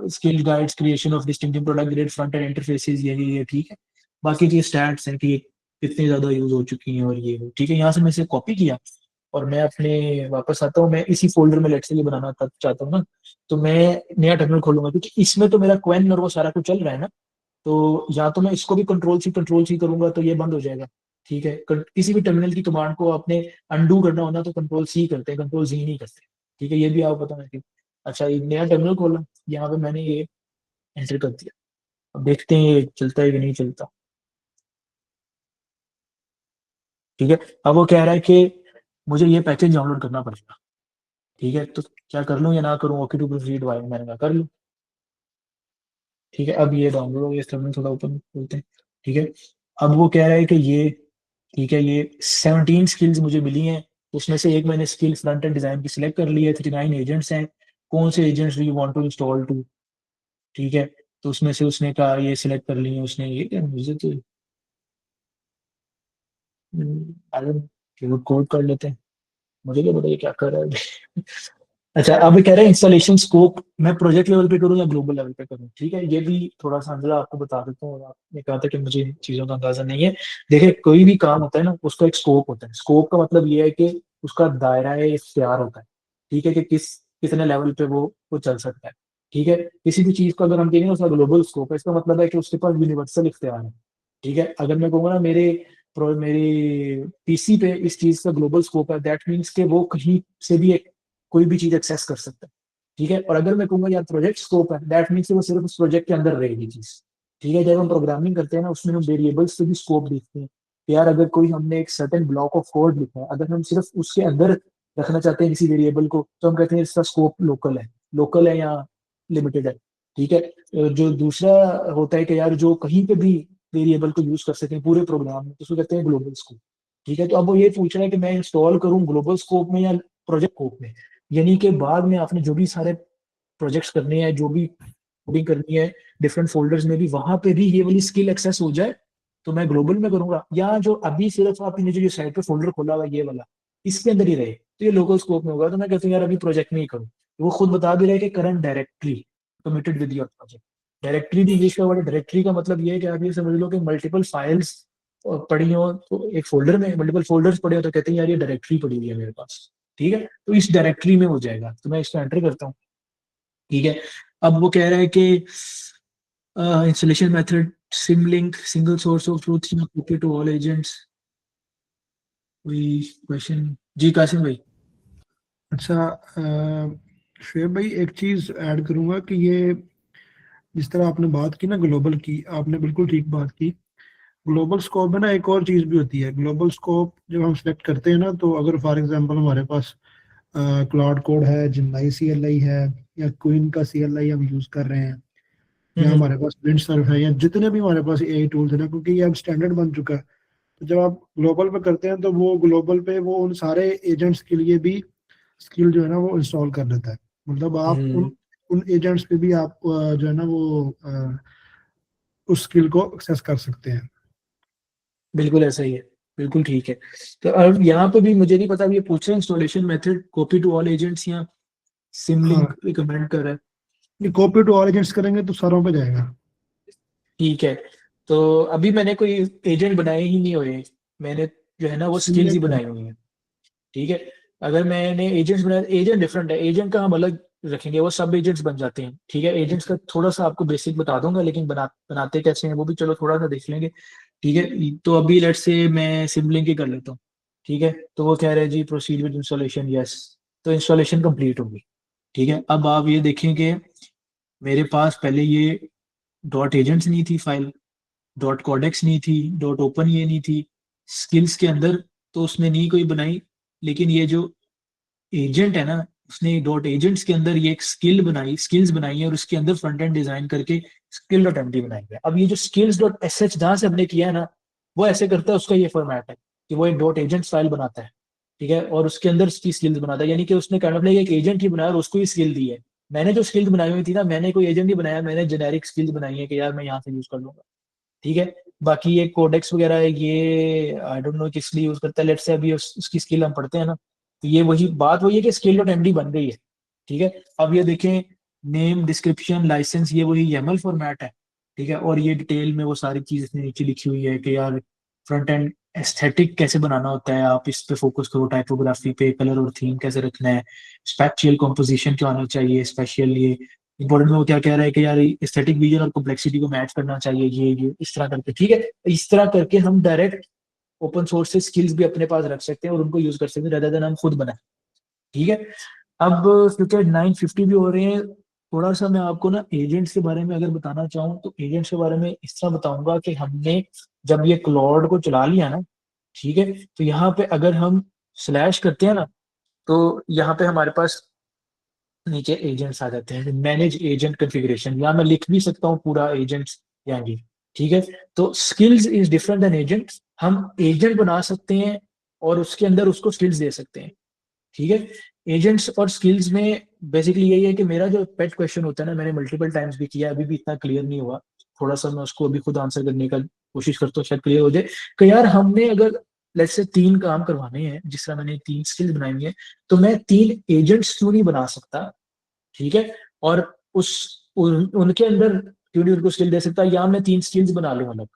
skill guides, creation of distinctive product grade front end interfaces, ये ठीक है। बाकी ये स्टैट्स हैं कि ये कितनी ज्यादा यूज हो चुकी हैं और ये ठीक है। यहाँ से मैं इसे कॉपी किया और मैं अपने वापस आता हूँ, मैं इसी फोल्डर में लेट्स से ये बनाना चाहता हूँ ना, तो मैं नया टर्मिनल खोलूंगा, क्योंकि इसमें तो मेरा क्वेन और वो सारा कुछ चल रहा है ना, तो या तो मैं इसको भी कंट्रोल सी करूंगा तो ये बंद हो जाएगा, ठीक है। किसी भी टर्मिनल की कमांड को आपने अंडू करना होना तो कंट्रोल सी करते हैं, कंट्रोल जी नहीं करते, ठीक है, ये भी आप पता है। अच्छा, ये नया टर्मिनल खोला, यहाँ पे मैंने ये एंटर कर दिया, अब देखते हैं ये चलता है कि नहीं चलता, ठीक है। अब वो कह रहा है कि मुझे ये पैकेज डाउनलोड करना पड़ेगा, ठीक है, तो क्या कर लूँ या ना करूँ, ओके टू प्रोसीड वाई, मैंने कहा कर लूँ, ठीक है। अब ये डाउनलोड हो गया, इस टर्मिनल थोड़ा ओपन खोलते हैं, ठीक है। अब वो कह रहा है कि ये ठीक है, ये 17 स्किल्स मुझे मिली हैं, उसमें से एक मैंने स्किल फ्रंट एंड डिजाइन की सिलेक्ट कर ली है, 39 एजेंट्स हैं, कौन से agents do you want to install to, ठीक है। तो उसमें से उसने कहा ये सिलेक्ट कर ली है उसने, ये क्या मुझे तो कोड कर लेते हैं, मुझे क्या पता ये क्या कर रहा है। अच्छा, अब कह रहे हैं इंस्टॉलेशन स्कोप मैं प्रोजेक्ट लेवल पे करूँ या ग्लोबल लेवल पे करूँ, ठीक है। ये भी थोड़ा सा अंदाजा आपको बता देता हूँ, और आपने कहा था कि मुझे इन चीजों का अंदाजा नहीं है। देखिए, कोई भी काम होता है ना, उसका एक स्कोप होता है, स्कोप का मतलब ये है कि उसका दायरा इख्तियार होता है, ठीक है, कि कितने लेवल पे वो चल सकता है, ठीक है। किसी भी चीज को अगर हम कहेंगे उसका ग्लोबल स्कोप है, इसका मतलब है कि उसके पास यूनिवर्सल इख्तियार है, ठीक है। अगर मैं कहूँगा ना मेरी पीसी पे इस चीज का ग्लोबल स्कोप है, दैट मीन्स कि वो कहीं से भी कोई भी चीज एक्सेस कर सकता है, ठीक है। और अगर मैं कहूंगा यार प्रोजेक्ट स्कोप है, दैट मीन्स वो सिर्फ उस प्रोजेक्ट के अंदर रहेगी चीज, ठीक है। जब हम प्रोग्रामिंग करते हैं ना, उसमें हम वेरिएबल्स से भी स्कोप देखते हैं कि यार अगर कोई हमने एक सर्टेन ब्लॉक ऑफ कोड लिखा है, अगर हम सिर्फ उसके अंदर रखना चाहते हैं किसी वेरिएबल को, तो हम कहते हैं इसका स्कोप लोकल है या लिमिटेड है, ठीक है। जो दूसरा होता है कि यार जो कहीं पे भी वेरिएबल को यूज कर सकें पूरे प्रोग्राम में, तो उसको कहते हैं ग्लोबल स्कोप, ठीक है। तो अब वो ये पूछ रहा है कि मैं इंस्टॉल करूं ग्लोबल स्कोप में या प्रोजेक्ट स्कोप में, यानी कि बाद में आपने जो भी सारे प्रोजेक्ट्स करने हैं, जो भी कोडिंग करनी है डिफरेंट फोल्डर्स में भी, वहां पे भी ये वाली स्किल एक्सेस हो जाए, तो मैं ग्लोबल में करूंगा, या जो अभी सिर्फ आपने जो साइट पे फोल्डर खोला हुआ है ये वाला, इसके अंदर ही रहे, तो ये लोकल स्कोप में होगा। तो मैं कहता हूँ यार अभी प्रोजेक्ट में ही करूँ, वो खुद बता भी रहे कि current directory committed with your project. Directory भी इंग्लिश का वर्ड, डायरेक्टरी का मतलब ये है कि आप ये समझ लो कि मल्टीपल फाइल्स पड़ी हो, तो एक फोल्डर में मल्टीपल फोल्डर्स पड़े हो, तो कहते हैं यार ये डायरेक्टरी पड़ी हुई है मेरे पास, ठीक है। तो इस डायरेक्टरी में हो जाएगा, तो मैं इसको एंटर करता हूँ, ठीक है। अब वो कह रहा है कि installation method symlink single source of truth या कॉपी टू ऑल एजेंट्स, कोई क्वेश्चन जी कासिम भाई? अच्छा, शुएब भाई एक चीज ऐड करूंगा कि ये जिस तरह आपने बात की ना ग्लोबल की, आपने बिल्कुल ठीक बात की। ग्लोबल स्कोप में ना एक और चीज भी होती है। ग्लोबल स्कोप जब हम सेलेक्ट करते हैं ना, तो अगर फॉर एग्जांपल हमारे पास क्लाउड कोड है, जिमनाई CLI है, या क्वीन का CLI हम यूज कर रहे हैं, या हमारे पास विंडसर्फ है, या जितने भी हमारे पास AI टूल्स है ना, क्योंकि ये अब स्टैंडर्ड बन चुका है, तो जब आप ग्लोबल पे करते हैं तो वो ग्लोबल पे वो उन सारे एजेंट्स के लिए भी स्किल जो है ना वो इंस्टॉल कर देता है। मतलब आप उन उन एजेंट्स पे भी आप जो है ना वो उस स्किल को एक्सेस कर सकते हैं। बिल्कुल ऐसा ही है, बिल्कुल ठीक है। तो अब यहाँ पे भी मुझे नहीं पता, ये पूछ रहे हैं installation method copy to all agents या सिमलिंक हाँ, रिकमेंड कर रहा है, ये कॉपी टू ऑल एजेंट्स करेंगे तो सारों पे जाएगा। ठीक है। तो अभी मैंने कोई एजेंट बनाए ही नहीं हुए, मैंने जो है ना वो स्किल्स ही सिमलिंक बनाई हुई हैं, ठीक है। अगर मैंने एजेंट्स बनाए, एजेंट डिफरेंट है, एजेंट का हम अलग रखेंगे, वो सब एजेंट्स बन जाते हैं, ठीक है। एजेंट्स का थोड़ा सा आपको बेसिक बता दूंगा, लेकिन बनाते कैसे हैं वो भी चलो थोड़ा सा देख लेंगे, ठीक है। तो अभी लेट्स से मैं सिमलिंक ही कर लेता हूँ, ठीक है। तो वो कह रहे हैं जी प्रोसीड विद इंस्टॉलेशन, यस, तो इंस्टॉलेशन कंप्लीट होगी, ठीक है। अब आप ये देखेंगे मेरे पास पहले ये डॉट एजेंट्स नहीं थी फाइल, डॉट कोडेक्स नहीं थी, डॉट ओपन ये नहीं थी, स्किल्स के अंदर तो उसने नहीं कोई बनाई, लेकिन ये जो एजेंट है ना, उसने डॉट एजेंट्स के अंदर ये एक स्किल्स बनाई है, और उसके अंदर फ्रंट एंड डिजाइन करके स्किल डॉट एमडी बनाई है। अब ये जो स्किल्स डॉट एस एच जहां से हमने किया है ना, वो ऐसे करता है, उसका ये फॉर्मेट है कि वो एक डॉट एजेंट फाइल बनाता है, ठीक है, और उसके अंदर उसकी स्किल्स बनाता है, यानी कि उसने काइंड ऑफ लाइक एक एजेंट ही बनाया और उसको ही स्किल दी है। मैंने जो स्किल्स बनाई हुई थी ना, मैंने कोई एजेंट ही बनाया, मैंने जेनेरिक स्किल्स बनाई है कि यार मैं यहाँ से यूज कर लूंगा, ठीक है। बाकी ये कोडेक्स वगैरह है, ये आई डोंट नो किस लिए यूज करता है, लेट्स से अभी उसकी स्किल हम पढ़ते हैं ना, तो ये वही बात वही है कि स्केल डॉट एमडी बन गई है, ठीक है। अब ये देखें, नेम, डिस्क्रिप्शन, लाइसेंस, ये वही YAML फॉर्मेट है, ठीक है। और ये डिटेल में वो सारी चीज इसने नीचे लिखी हुई है कि यार फ्रंट एंड एस्थेटिक कैसे बनाना होता है, आप इस पे फोकस करो, टाइपोग्राफी पे, कलर और थीम कैसे रखना है, स्पेक्चुअल कॉम्पोजिशन क्या होना चाहिए, स्पेशल ये इंपॉर्टेंट में वो क्या कह रहा है कि यार एस्थेटिक विजन और कॉम्प्लेक्सिटी को मैच करना चाहिए, ये इस तरह करके, ठीक है। इस तरह करके हम डायरेक्ट ओपन सोर्स से स्किल्स भी अपने पास रख सकते हैं और उनको यूज कर सकते हैं, rather than हम खुद बनाए, ठीक है। अब क्योंकि 950 भी हो रहे हैं, थोड़ा सा मैं आपको ना एजेंट्स के बारे में अगर बताना चाहूँ तो एजेंट्स के बारे में इस तरह बताऊंगा कि हमने जब ये क्लॉड को चला लिया ना, ठीक है, तो यहाँ पे अगर हम स्लैश करते हैं ना, तो यहाँ पे हमारे पास नीचे एजेंट्स आ जाते हैं, मैनेज एजेंट कॉन्फ़िगरेशन, या मैं लिख भी सकता हूँ पूरा एजेंट्स यानी, ठीक है। तो skills is different than agents, हम एजेंट बना सकते हैं और उसके अंदर उसको स्किल्स दे सकते हैं, ठीक है। एजेंट्स और स्किल्स में बेसिकली यही है कि मेरा जो पेट क्वेश्चन होता है ना, मैंने मल्टीपल टाइम्स भी किया, अभी भी इतना क्लियर नहीं हुआ, थोड़ा सा मैं उसको अभी खुद आंसर करने का कोशिश करता हूँ, शायद क्लियर हो जाए कि यार हमने अगर लेट्स से 3 काम करवाने हैं, जिस तरह मैंने 3 स्किल्स बनाई है, तो मैं 3 एजेंट्स क्यों नहीं बना सकता, ठीक है। और उनके अंदर क्यों नहीं उनको स्किल दे सकता, या मैं 3 स्किल्स बना लूँ अलग,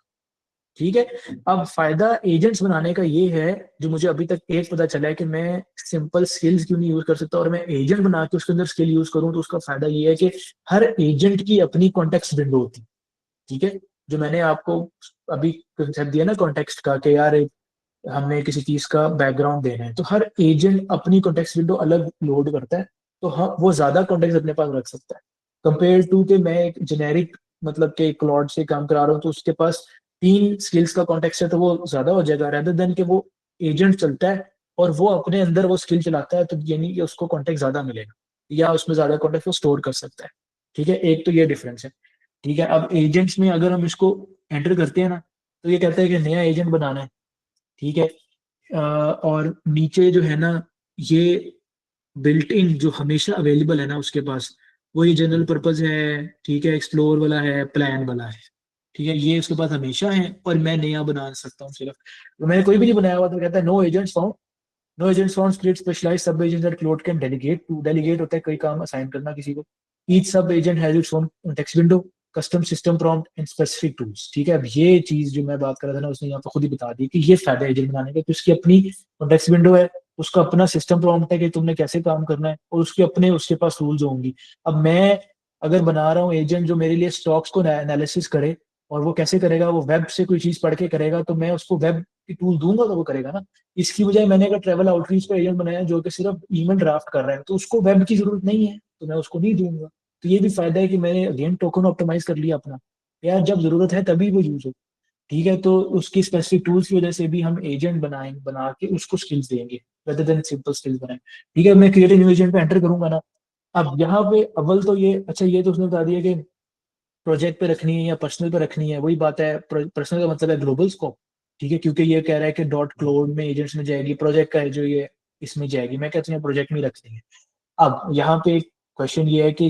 ठीक है। अब फायदा एजेंट्स बनाने का ये है, जो मुझे अभी तक एक पता चला है, कि मैं सिंपल स्किल्स क्यों नहीं यूज कर सकता और मैं एजेंट बना के उसके अंदर स्किल यूज करूं, तो उसका फायदा ये है कि हर एजेंट की अपनी कॉन्टेक्स्ट विंडो होती है, ठीक है। जो मैंने आपको अभी कंसेप्ट दिया ना कॉन्टेक्स्ट का, कि यार हमें किसी चीज का बैकग्राउंड देना है, तो हर एजेंट अपनी कॉन्टेक्स्ट विंडो अलग लोड करता है, तो हाँ वो ज्यादा कॉन्टेक्स्ट अपने पास रख सकता है, कंपेयर टू कि मैं एक जेनेरिक मतलब के क्लॉड से काम करा रहा हूँ, तो उसके पास 3 स्किल्स का कॉन्टेक्स्ट है, तो वो ज्यादा हो जाएगा, रेदर देन कि वो एजेंट चलता है और वो अपने अंदर वो स्किल चलाता है, तो यानी कि उसको कॉन्टेक्ट ज्यादा मिलेगा, या उसमें ज्यादा कॉन्टेक्ट वो स्टोर कर सकता है, ठीक है। एक तो ये डिफरेंस है, ठीक है। अब एजेंट्स में अगर हम इसको एंटर करते हैं ना, तो ये कहता है कि नया एजेंट बनाना है, ठीक है। और नीचे जो है ना, ये बिल्ट इन जो हमेशा अवेलेबल है ना उसके पास, वो ये जनरल पर्पज है, ठीक है, एक्सप्लोर वाला है, प्लान वाला है, ठीक है, ये उसके पास हमेशा है, और मैं नया बना सकता हूँ सिर्फ, तो मैंने कोई भी नहीं बनाया हुआ, तो कहता है no agents found, no agents found create specialised sub agents that Claude can delegate to, delegate होता है कोई काम असाइन करना किसी को, ईच सब agent has its own text window, custom system prompt and specific tools, ठीक है। अब ये चीज जो मैं बात कर रहा था ना, उसने यहाँ पे खुद ही बता दी कि ये फायदा है एजेंट बनाने का, कि उसकी अपनी टेक्स्ट विंडो है, उसका अपना सिस्टम प्रॉम्प्ट है कि तुमने कैसे काम करना है, और उसके अपने उसके पास रूल्स होंगी। अब मैं अगर बना रहा हूँ एजेंट जो मेरे लिए स्टॉक्स को एनालिसिस करे, और वो कैसे करेगा, वो वेब से कोई चीज पढ़ के करेगा, तो मैं उसको वेब की टूल दूंगा तो वो करेगा ना। इसकी बजाय मैंने अगर ट्रैवल आउटरीच का एजेंट बनाया जो कि सिर्फ ईमेल ड्राफ्ट कर रहा है, तो उसको वेब की जरूरत नहीं है, तो मैं उसको नहीं दूंगा। तो ये भी फायदा है कि मैंने अगेन टोकन ऑप्टिमाइज कर लिया अपना, यार जब जरूरत है तभी वो यूज हो, ठीक है। तो उसकी स्पेसिफिक टूल्स की वजह से भी हम एजेंट बना के उसको स्किल्स देंगे, रेदर देन सिंपल स्किल्स बनाए, ठीक है। मैं क्रिएट न्यू एजेंट पे एंटर करूंगा ना, अब यहाँ पे अव्वल तो ये अच्छा, ये तो उसने बता दिया कि प्रोजेक्ट पे रखनी है या पर्सनल पे रखनी है, वही बात है, पर्सनल का मतलब है ग्लोबल स्कोप, ठीक है, क्योंकि ये कह रहा है कि डॉट क्लोड में एजेंट्स में जाएगी, प्रोजेक्ट का है जो ये इसमें जाएगी, मैं कहती हूँ प्रोजेक्ट में रख देंगे। अब यहाँ पे क्वेश्चन ये है कि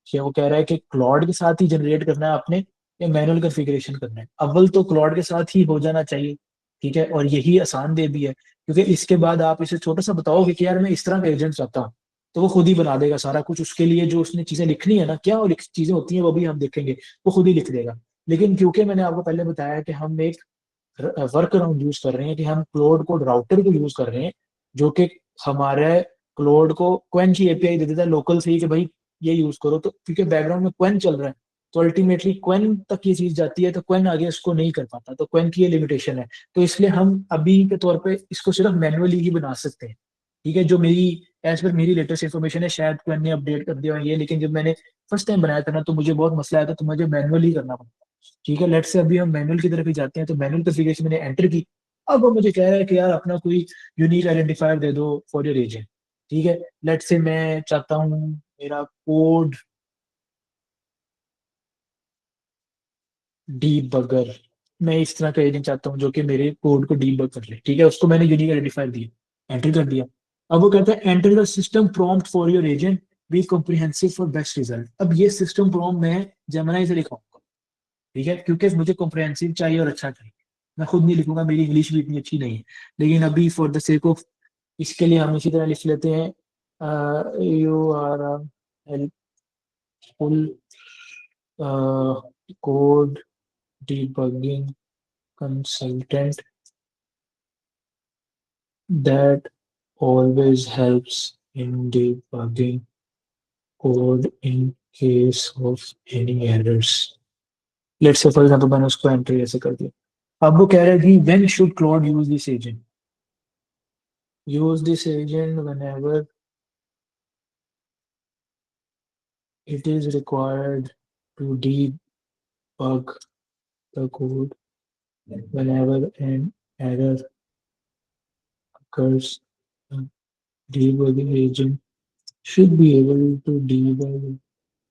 वो कह रहा है कि क्लॉड के साथ ही जनरेट करना है आपने, या मैनुअल कॉन्फ़िगरेशन करना है। अव्वल तो क्लॉड के साथ ही हो जाना चाहिए, ठीक है, और यही आसान दे भी है, क्योंकि इसके बाद आप इसे छोटा सा बताओगे कि यार मैं इस तरह का एजेंट चाहता हूँ, तो वो खुद ही बना देगा सारा कुछ, उसके लिए जो उसने चीजें लिखनी है ना, क्या वो चीजें होती हैं वो भी हम देखेंगे, वो खुद ही लिख देगा। लेकिन क्योंकि मैंने आपको पहले बताया कि हम एक वर्क अराउंड यूज कर रहे हैं, कि हम क्लोड कोड राउटर को यूज कर रहे हैं, जो कि हमारे क्लोड को क्वेन की एपीआई दे देता है लोकल से ही, कि भाई ये यूज करो, तो क्योंकि बैकग्राउंड में क्वेन चल रहा है, तो अल्टीमेटली क्वेन तक ये चीज जाती है, तो क्वेन आगे इसको नहीं कर पाता, तो क्वेन की ये लिमिटेशन है, तो इसलिए हम अभी के तौर पे इसको सिर्फ मैनुअली ही बना सकते हैं, ठीक है। जो मेरी एज पर मेरी लेटेस्ट इन्फॉर्मेशन है, शायद क्वेन ने अपडेट कर दिया है ये, लेकिन जब मैंने फर्स्ट टाइम बनाया था ना, तो मुझे बहुत मसला आया था, तो मुझे मैनुअली करना पड़ा, ठीक है। लेट्स से अभी हम मैनुअल की तरफ ही जाते हैं, तो मैनुअल कॉन्फ़िगरेशन मैंने एंटर की, अब वो मुझे कह रहा है कि यार अपना कोई यूनिक आइडेंटिफायर दे दो फॉर योर एजेंट, ठीक है। लेट्स से मैं चाहता हूँ मेरा कोड डीबगर, मैं इस तरह का एजेंट चाहता हूँ जो कि मेरे कोड को डीबग कर ले, ठीक है, उसको मैंने यूनिक आइडेंटिफायर दिया, एंटर कर दिया। अब वो कहता है enter the system prompt for your agent, be comprehensive for best result. अब ये सिस्टम प्रॉम्प्ट मैं जेमिनी से लिखाऊंगा, ठीक है, क्योंकि मुझे कॉम्प्रिहेंसिव चाहिए और अच्छा चाहिए, मैं खुद नहीं लिखूंगा, मेरी इंग्लिश भी इतनी अच्छी नहीं है, लेकिन अभी फॉर द सेक ऑफ इसके लिए हम इसी तरह लिख लेते हैं URL helpful code debugging consultant that always helps in debugging code in case of any errors. Let's say for example मैंने उसको एंट्री ऐसे कर दिया। अब वो कह रहा है कि when should Claude use this agent? Use this agent whenever it is required to debug the code. Whenever an error occurs, the debugging agent should be able to debug,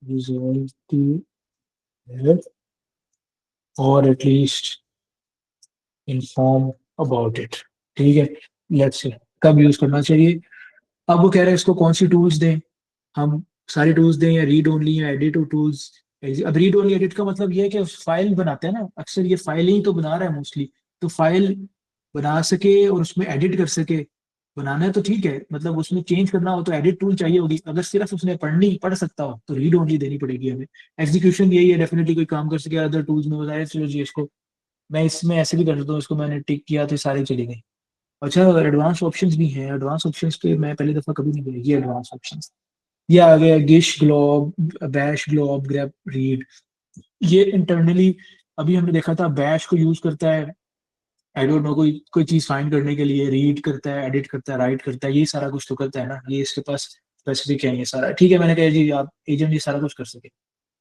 resolve the error, or at least inform about it. ठीक है, let's say कब use करना चाहिए। अब वो कह रहे हैं इसको कौन सी टूल्स दें, हम सारी टूल्स दें या रीड ओनली या एडिट टूल्स। अब रीड ओनली एडिट का मतलब ये है कि फाइल बनाते हैं ना, अक्सर ये फाइल ही तो बना रहा है मोस्टली, तो फाइल बना सके और उसमें एडिट कर सके। बनाना है तो ठीक है, मतलब उसमें चेंज करना हो तो एडिट टूल चाहिए होगी। अगर सिर्फ उसने पढ़ सकता हो तो रीड ओनली देनी पड़ेगी हमें। एग्जीक्यूशन यही है, डेफिनेटली कोई काम कर सके अदर टूल्स में बताया। चलो जी, इसको मैं इसमें ऐसे भी कर सकता हूँ, इसको मैंने टिक किया तो सारे चले गए। अच्छा, एडवांस ऑप्शंस भी हैं। एडवांस ऑप्शंस पे मैं पहली दफा कभी नहीं गया। ये एडवांस ऑप्शंस, ये आ गया गिश glob, bash glob, grep read. ये इंटरनली अभी हमने देखा था, बैश को यूज करता है आई डोंट नो कोई चीज फाइंड करने के लिए, रीड करता है, एडिट करता है, राइट करता है, ये सारा कुछ तो करता है ना। ये इसके पास स्पेसिफिक है ये सारा। ठीक है, मैंने कहा जी आप एजेंट ये सारा कुछ कर सके।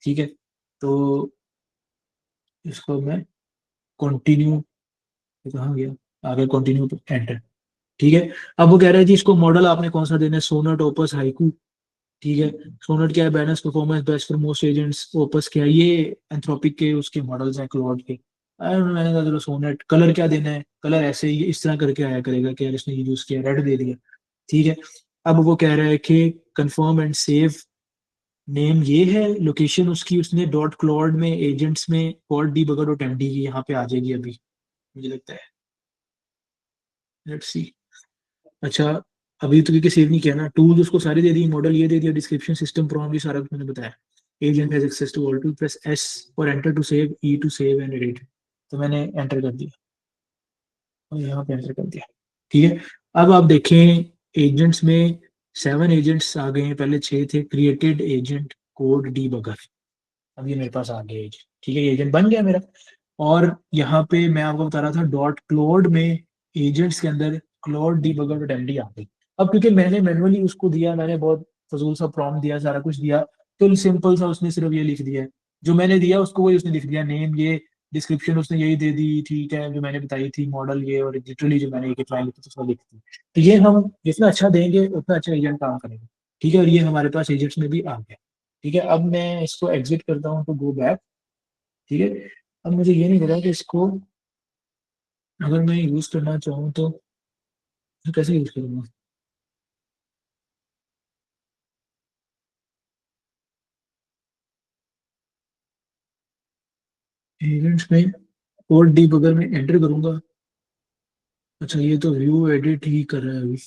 ठीक है, तो इसको मैं कंटिन्यू, कहाँ गया, आगे कंटिन्यू तो एंटर। ठीक है, अब वो कह रहा है जी इसको मॉडल आपने कौन सा देना है, सोनेट, ओपस, हाइकू। ठीक है, सोनेट क्या है, balance performance best for most agents. Opus क्या है, ये एंथ्रोपिक के उसके मॉडल्स हैं, क्लाउड के। मैंने कहा चलो सोनेट। कलर क्या देना है, कलर ऐसे ही इस तरह करके आया करेगा कि यार इसने ये यूज किया, रेड दे दिया। ठीक है, अब वो कह रहा है कि कंफर्म एंड सेव नेम ये है, लोकेशन उसकी उसने डॉट क्लाउड में एजेंट्स में कोड डीबगर डॉट एमडी की यहाँ पे आ जाएगी अभी, मुझे लगता है। Let's see. अच्छा, अभी तो क्योंकि सेव नहीं किया ना, टूल्स उसको सारे दे दी, मॉडल ये दे दिया, डिस्क्रिप्शन, सिस्टम, प्रॉम्प्ट, ये सारा कुछ मैंने बताया। Agent has access to all tool, press S और enter to save, E to save and edit. तो मैंने एंटर कर दिया और यहाँ पे एंटर कर दिया। ठीक है, अब आप देखें एजेंट्स में 7 एजेंट्स आ गए हैं, पहले 6 थे। क्रिएटेड एजेंट कोड डीबगर, अब ये मेरे पास आ गया एजेंट। ठीक है, ये एजेंट बन गया मेरा। और यहाँ पे मैं आपको बता रहा था डॉट क्लोड में एजेंट्स के अंदर क्लोड डीबगर डॉट एमडी आ गई। अब क्योंकि मैंने मैनुअली उसको दिया, मैंने बहुत फजूल सा प्रॉम्प्ट दिया, सारा कुछ दिया, तो सिंपल सा उसने सिर्फ ये लिख दिया है जो मैंने दिया उसको, वही उसने लिख दिया। नेम ये, डिस्क्रिप्शन उसने यही दे दी। ठीक है, जो मैंने बताई थी मॉडल ये, और लिटरली जो मैंने एक लाइन लिखी थी उसमें लिख दी। तो ये हम जितना अच्छा देंगे उतना अच्छा एजेंट काम करेगा। ठीक है, और ये हमारे पास एजेंट्स में भी आ गया। ठीक है, अब मैं इसको एग्जिट करता हूँ तो गो बैक। ठीक है, अब मुझे ये नहीं पता कि इसको अगर मैं यूज करना चाहूँ तो कैसे यूज करूँगा। एजेंट्स में कोड डीबगर में एंटर करूंगा। अच्छा, ये तो व्यू एडिट ही कर रहा है अभी।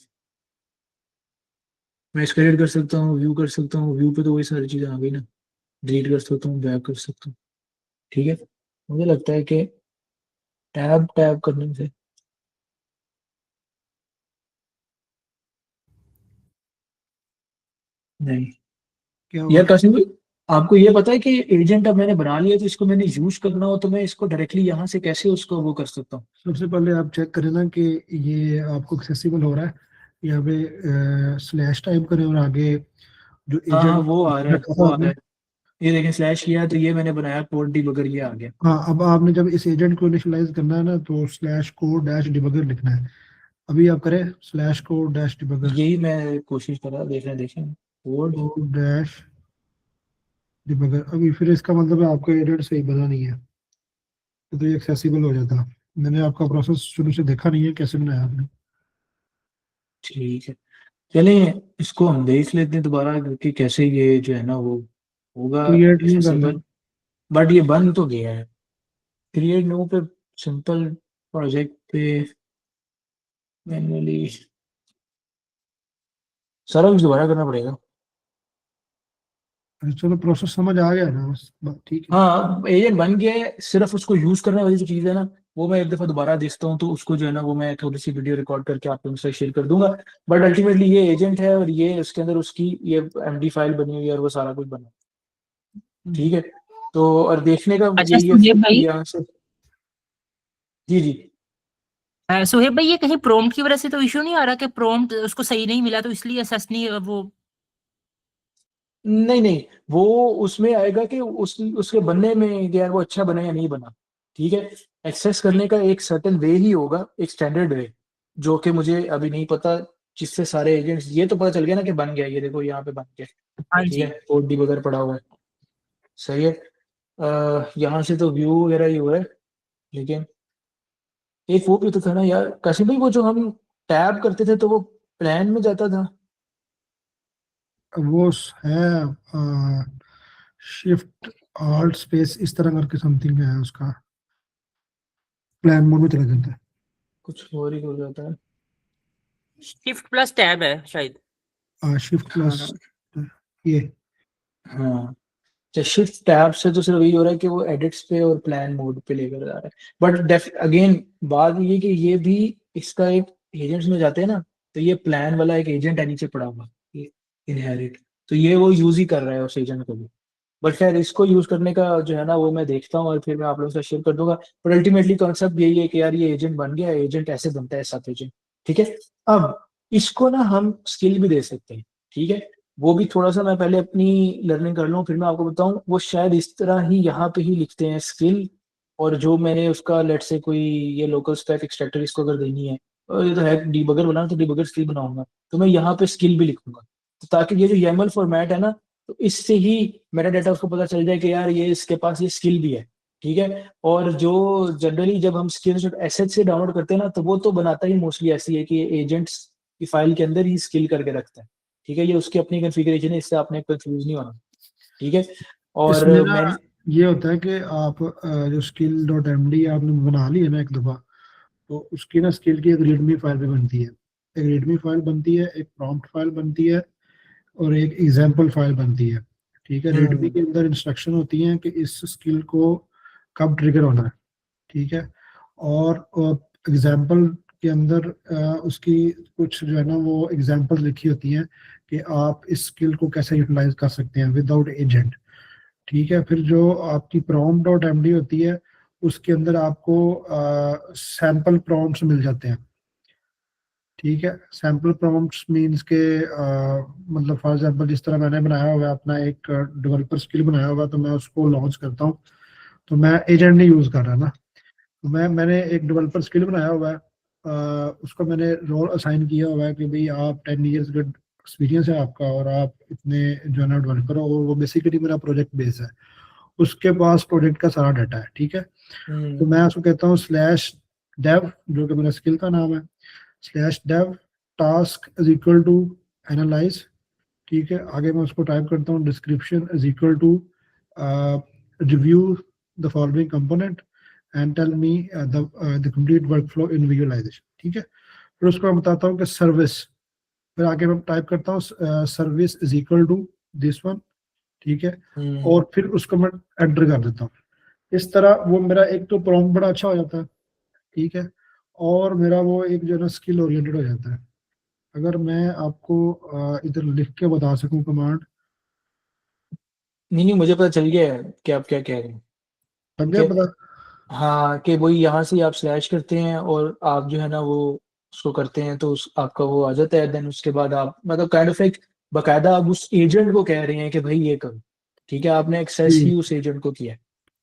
मैं इसको एडिट कर सकता हूँ, व्यू कर सकता हूँ, व्यू पे तो वही सारी चीजें आ गई ना। डिलीट कर सकता हूँ, बैक कर सकता हूँ। ठीक है, मुझे लगता है कि टैब टैब करने से नहीं। क्या हुआ? यार कासिम भाई, आपको ये पता है कि एजेंट अब मैंने बना लिया, तो इसको मैंने यूज करना हो तो मैं इसको डायरेक्टली यहाँ से कैसे उसको वो कर सकता हूँ। सबसे पहले आप चेक करें ना कि ये आपको एक्सेसिबल हो रहा है। यहाँ पे स्लैश टाइप करें और आगे जो हाँ हाँ, एजेंट वो आ रहा है, रखा वो था आ रहा आपने। है। ये देखें, स्लैश किया तो ये मैंने बनाया कोड डीबगर, ये आ गया। हाँ, अब आपने जब इस एजेंट को इनिशियलाइज करना है ना, तो स्लैश कोड डैश डिबगर लिखना है। अभी आप करें स्लैश कोड डैश डिबगर, यही मैं कोशिश कर रहा, देखें कोड। Code dash debugger. अभी फिर इसका मतलब है आपका एजेंट सही बना नहीं है, तो ये एक्सेसिबल हो जाता। मैंने आपका प्रोसेस शुरू से देखा नहीं है कैसे बनाया आपने। ठीक है, चलें इसको हम देख लेते हैं दोबारा कि कैसे ये जो है ना वो होगा क्रिएट नहीं करना। एक्सेसिबल। बट ये बन तो गया है। क्रिएट न्यू पे, सिंपल प्रोजेक्ट पे, मैनुअली सारा कुछ दोबारा करना पड़ेगा। चलो प्रोसेस समझ आ गया ना, बस ठीक है। हाँ एजेंट बन गया है, सिर्फ उसको यूज करने वाली जो चीज है ना वो मैं एक दफा दोबारा देखता हूँ, तो उसको जो है ना वो मैं थोड़ी सी वीडियो रिकॉर्ड करके आप लोगों से शेयर कर दूंगा। बट अल्टीमेटली ये एजेंट है और ये उसके अंदर उसकी ये एमडी फाइल बनी हुई है और वो सारा कुछ बना है। ठीक है, तो और देखने का अच्छा यही है सुहेब भाई, यहाँ से। जी जी। सुहेब भाई ये कहीं प्रॉम्प्ट की वजह से तो इशू नहीं आ रहा कि प्रॉम्प्ट उसको सही नहीं मिला तो इसलिए असेस नहीं वो? नहीं नहीं, वो उसमें आएगा कि उसके बनने में यार वो अच्छा बना या नहीं बना। ठीक है, एक्सेस करने का एक सर्टेन वे ही होगा, एक स्टैंडर्ड वे, जो कि मुझे अभी नहीं पता, जिससे सारे एजेंट्स ये तो पता चल गया ना कि बन गया, ये देखो यहाँ पे बन गया। हाँ ठीक है, जी। कोड डिबगर पड़ा हुआ है। सही है। यहाँ से तो व्यू वगैरह ही हुआ है, लेकिन एक वो भी तो था ना यार काशिम भाई, वो जो हम टैब करते थे तो वो प्लान में जाता था। वो है शिफ्ट ऑल्ट स्पेस इस तरह करके समथिंग है उसका, प्लान मोड में चला जाता कुछ और ही हो जाता है। शिफ्ट प्लस टैब है शायद। है। शिफ्ट हाँ प्लस ये हाँ, शिफ्ट टैब से तो सिर्फ यही हो रहा है कि वो एडिट्स पे और प्लान मोड पे लेकर जा रहा है। बट अगेन बात ये कि ये भी इसका एक एजेंट्स में जाते हैं ना, तो ये प्लान वाला एक एजेंट है नीचे पड़ा हुआ, ये इनहेरिट, तो ये वो यूज ही कर रहा है उस एजेंट को भी। बट खैर इसको यूज करने का जो है ना वो मैं देखता हूँ और फिर मैं आप लोगों से शेयर कर दूंगा। पर अल्टीमेटली कॉन्सेप्ट यही है कि यार ये एजेंट बन गया, एजेंट ऐसे बनता है सब एजेंट। ठीक है, अब इसको ना हम स्किल भी दे सकते हैं। ठीक है, वो भी थोड़ा सा मैं पहले अपनी लर्निंग कर लूँ फिर मैं आपको बताऊं। वो शायद इस तरह ही यहाँ पे ही लिखते हैं स्किल, और जो मैंने उसका लेट से कोई ये लोकल स्टैक एक्सट्रैक्टर इसको अगर देनी है, और ये तो है डिबगर बनाना, तो डिबगर स्किल बनाऊंगा, तो मैं यहाँ पे स्किल भी लिखूंगा, तो ताकि ये जो YAML फॉर्मेट है ना, तो इससे ही मेटा डाटा उसको पता चल जाए कि यार ये इसके पास ये स्किल भी है। ठीक है, और जो जनरली जब हम स्किल एसेट से डाउनलोड करते हैं ना, तो वो तो बनाता ही मोस्टली ऐसी है कि एजेंट्स की फाइल के अंदर ही स्किल करके रखता है। ठीक है, ये उसकी अपनी कॉन्फ़िगरेशन है, इससे आपने कंफ्यूज नहीं होना। ठीक है, और इसमें ना मैं ये होता है कि आप जो स्किल डॉट एमडी आपने बना ली है ना एक दफा, तो उसकी ना स्किल की एक रीडमी फाइल भी बनती है, एक रीडमी फाइल बनती है, एक प्रॉम्प्ट फाइल बनती है, और एक एग्जाम्पल फाइल बनती है। ठीक है, रीडमी के अंदर इंस्ट्रक्शन होती हैं कि इस स्किल को कब ट्रिगर होना है। ठीक है, और एग्जाम्पल के अंदर उसकी कुछ जो है ना वो एग्जाम्पल लिखी होती हैं कि आप इस स्किल को कैसे यूटिलाइज कर सकते हैं विदाउट एजेंट। ठीक है, फिर जो आपकी प्रॉम्प्ट डॉट एमडी होती है उसके अंदर आपको सैंपल प्रॉम्प्ट्स मिल जाते हैं। ठीक है, सैंपल प्रॉम्प्ट्स मींस के मतलब फॉर एग्जांपल जिस तरह मैंने बनाया हुआ है अपना एक डेवलपर स्किल बनाया हुआ है, तो मैं उसको लॉन्च करता हूँ, तो मैं एजेंट नहीं यूज कर रहा ना, तो मैंने एक डेवलपर स्किल बनाया हुआ है, उसको मैंने रोल असाइन किया हुआ है कि भाई आप 10 ईयर्स का एक्सपीरियंस है आपका और आप इतने जो है ना डेवलपर हो, और वो बेसिकली मेरा प्रोजेक्ट बेस है, उसके पास प्रोजेक्ट का सारा डाटा है। ठीक है, तो मैं उसको कहता हूँ स्लैश डेव, जो कि मेरा स्किल का नाम है, slash dev task is equal to analyse. ठीक है, आगे मैं उसको टाइप करता हूँ description is equal to review the following component and tell me the complete workflow in visualisation. ठीक है, फिर उसको मैं बताता हूँ कि सर्विस, फिर आगे मैं टाइप करता हूँ service is equal to this one. ठीक है, और फिर उसको मैं एंटर कर देता हूँ। इस तरह वो मेरा एक तो प्रॉम्प्ट बड़ा अच्छा हो जाता है। ठीक है, और मेरा वो एक जो है ना स्किल ओरिएंटेड हो जाता है। अगर मैं आपको इधर लिख के बता सकूं कमांड, नहीं नहीं, मुझे पता चल गया है कि आप क्या कह रहे हैं। लग गया कि पता? हाँ, कि वही यहाँ से आप स्लैश करते हैं और आप जो है ना वो उसको करते हैं, तो आपका वो आ जाता है। देन उसके बाद आप मतलब काइंड ऑफ एक बकायदा आप उस एजेंट को कह रहे हैं कि भाई ये करो। ठीक है, आपने एक्सेस ही जी उस एजेंट को किया है।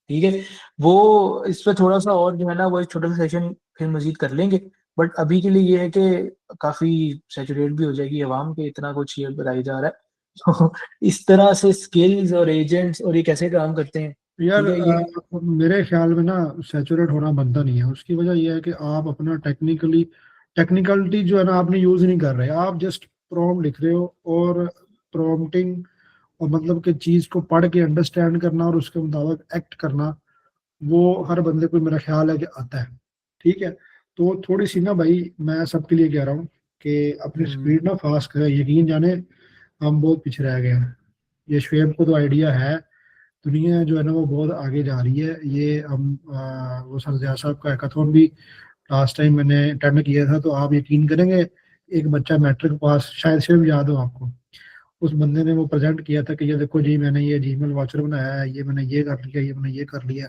ठीक है, वो इस पे थोड़ा सा और जो है ना वो एक छोटा सा सेशन फिर मजीद कर लेंगे। बट अभी के लिए ये है कि काफी सैचुरेट भी हो जाएगी आवाम के, इतना कुछ ये बताया जा रहा है। तो इस तरह से स्किल्स और एजेंट्स और ये कैसे काम करते हैं। यार, ठीक है, ये मेरे ख्याल में ना सैचुरेट होना बनता नहीं है। उसकी वजह यह है कि आप अपना टेक्निकलिटी जो है ना आपने यूज नहीं कर रहे, आप जस्ट प्रॉम्प्ट लिख रहे हो, और प्रॉम्प्टिंग और मतलब कि चीज को पढ़ के अंडरस्टैंड करना और उसके मुताबिक एक्ट करना, वो हर बंदे को मेरा ख्याल है कि आता है। ठीक है, तो थोड़ी सी ना भाई मैं सबके लिए कह रहा हूँ कि अपनी स्पीड ना फास्ट करें, यकीन जाने हम बहुत पीछे रह गए हैं। ये शुएब को तो आइडिया है, दुनिया जो है ना वो बहुत आगे जा रही है। ये हम वो सर ज़िया साहब का हैकाथॉन भी लास्ट टाइम मैंने अटेंड किया था, तो आप यकीन करेंगे एक बच्चा मैट्रिक पास, शायद शुएब याद हो आपको, उस बंदे ने वो प्रेजेंट किया था कि ये देखो जी मैंने ये जीमेल वाचर बनाया है, ये मैंने ये कर लिया, ये मैंने ये कर लिया।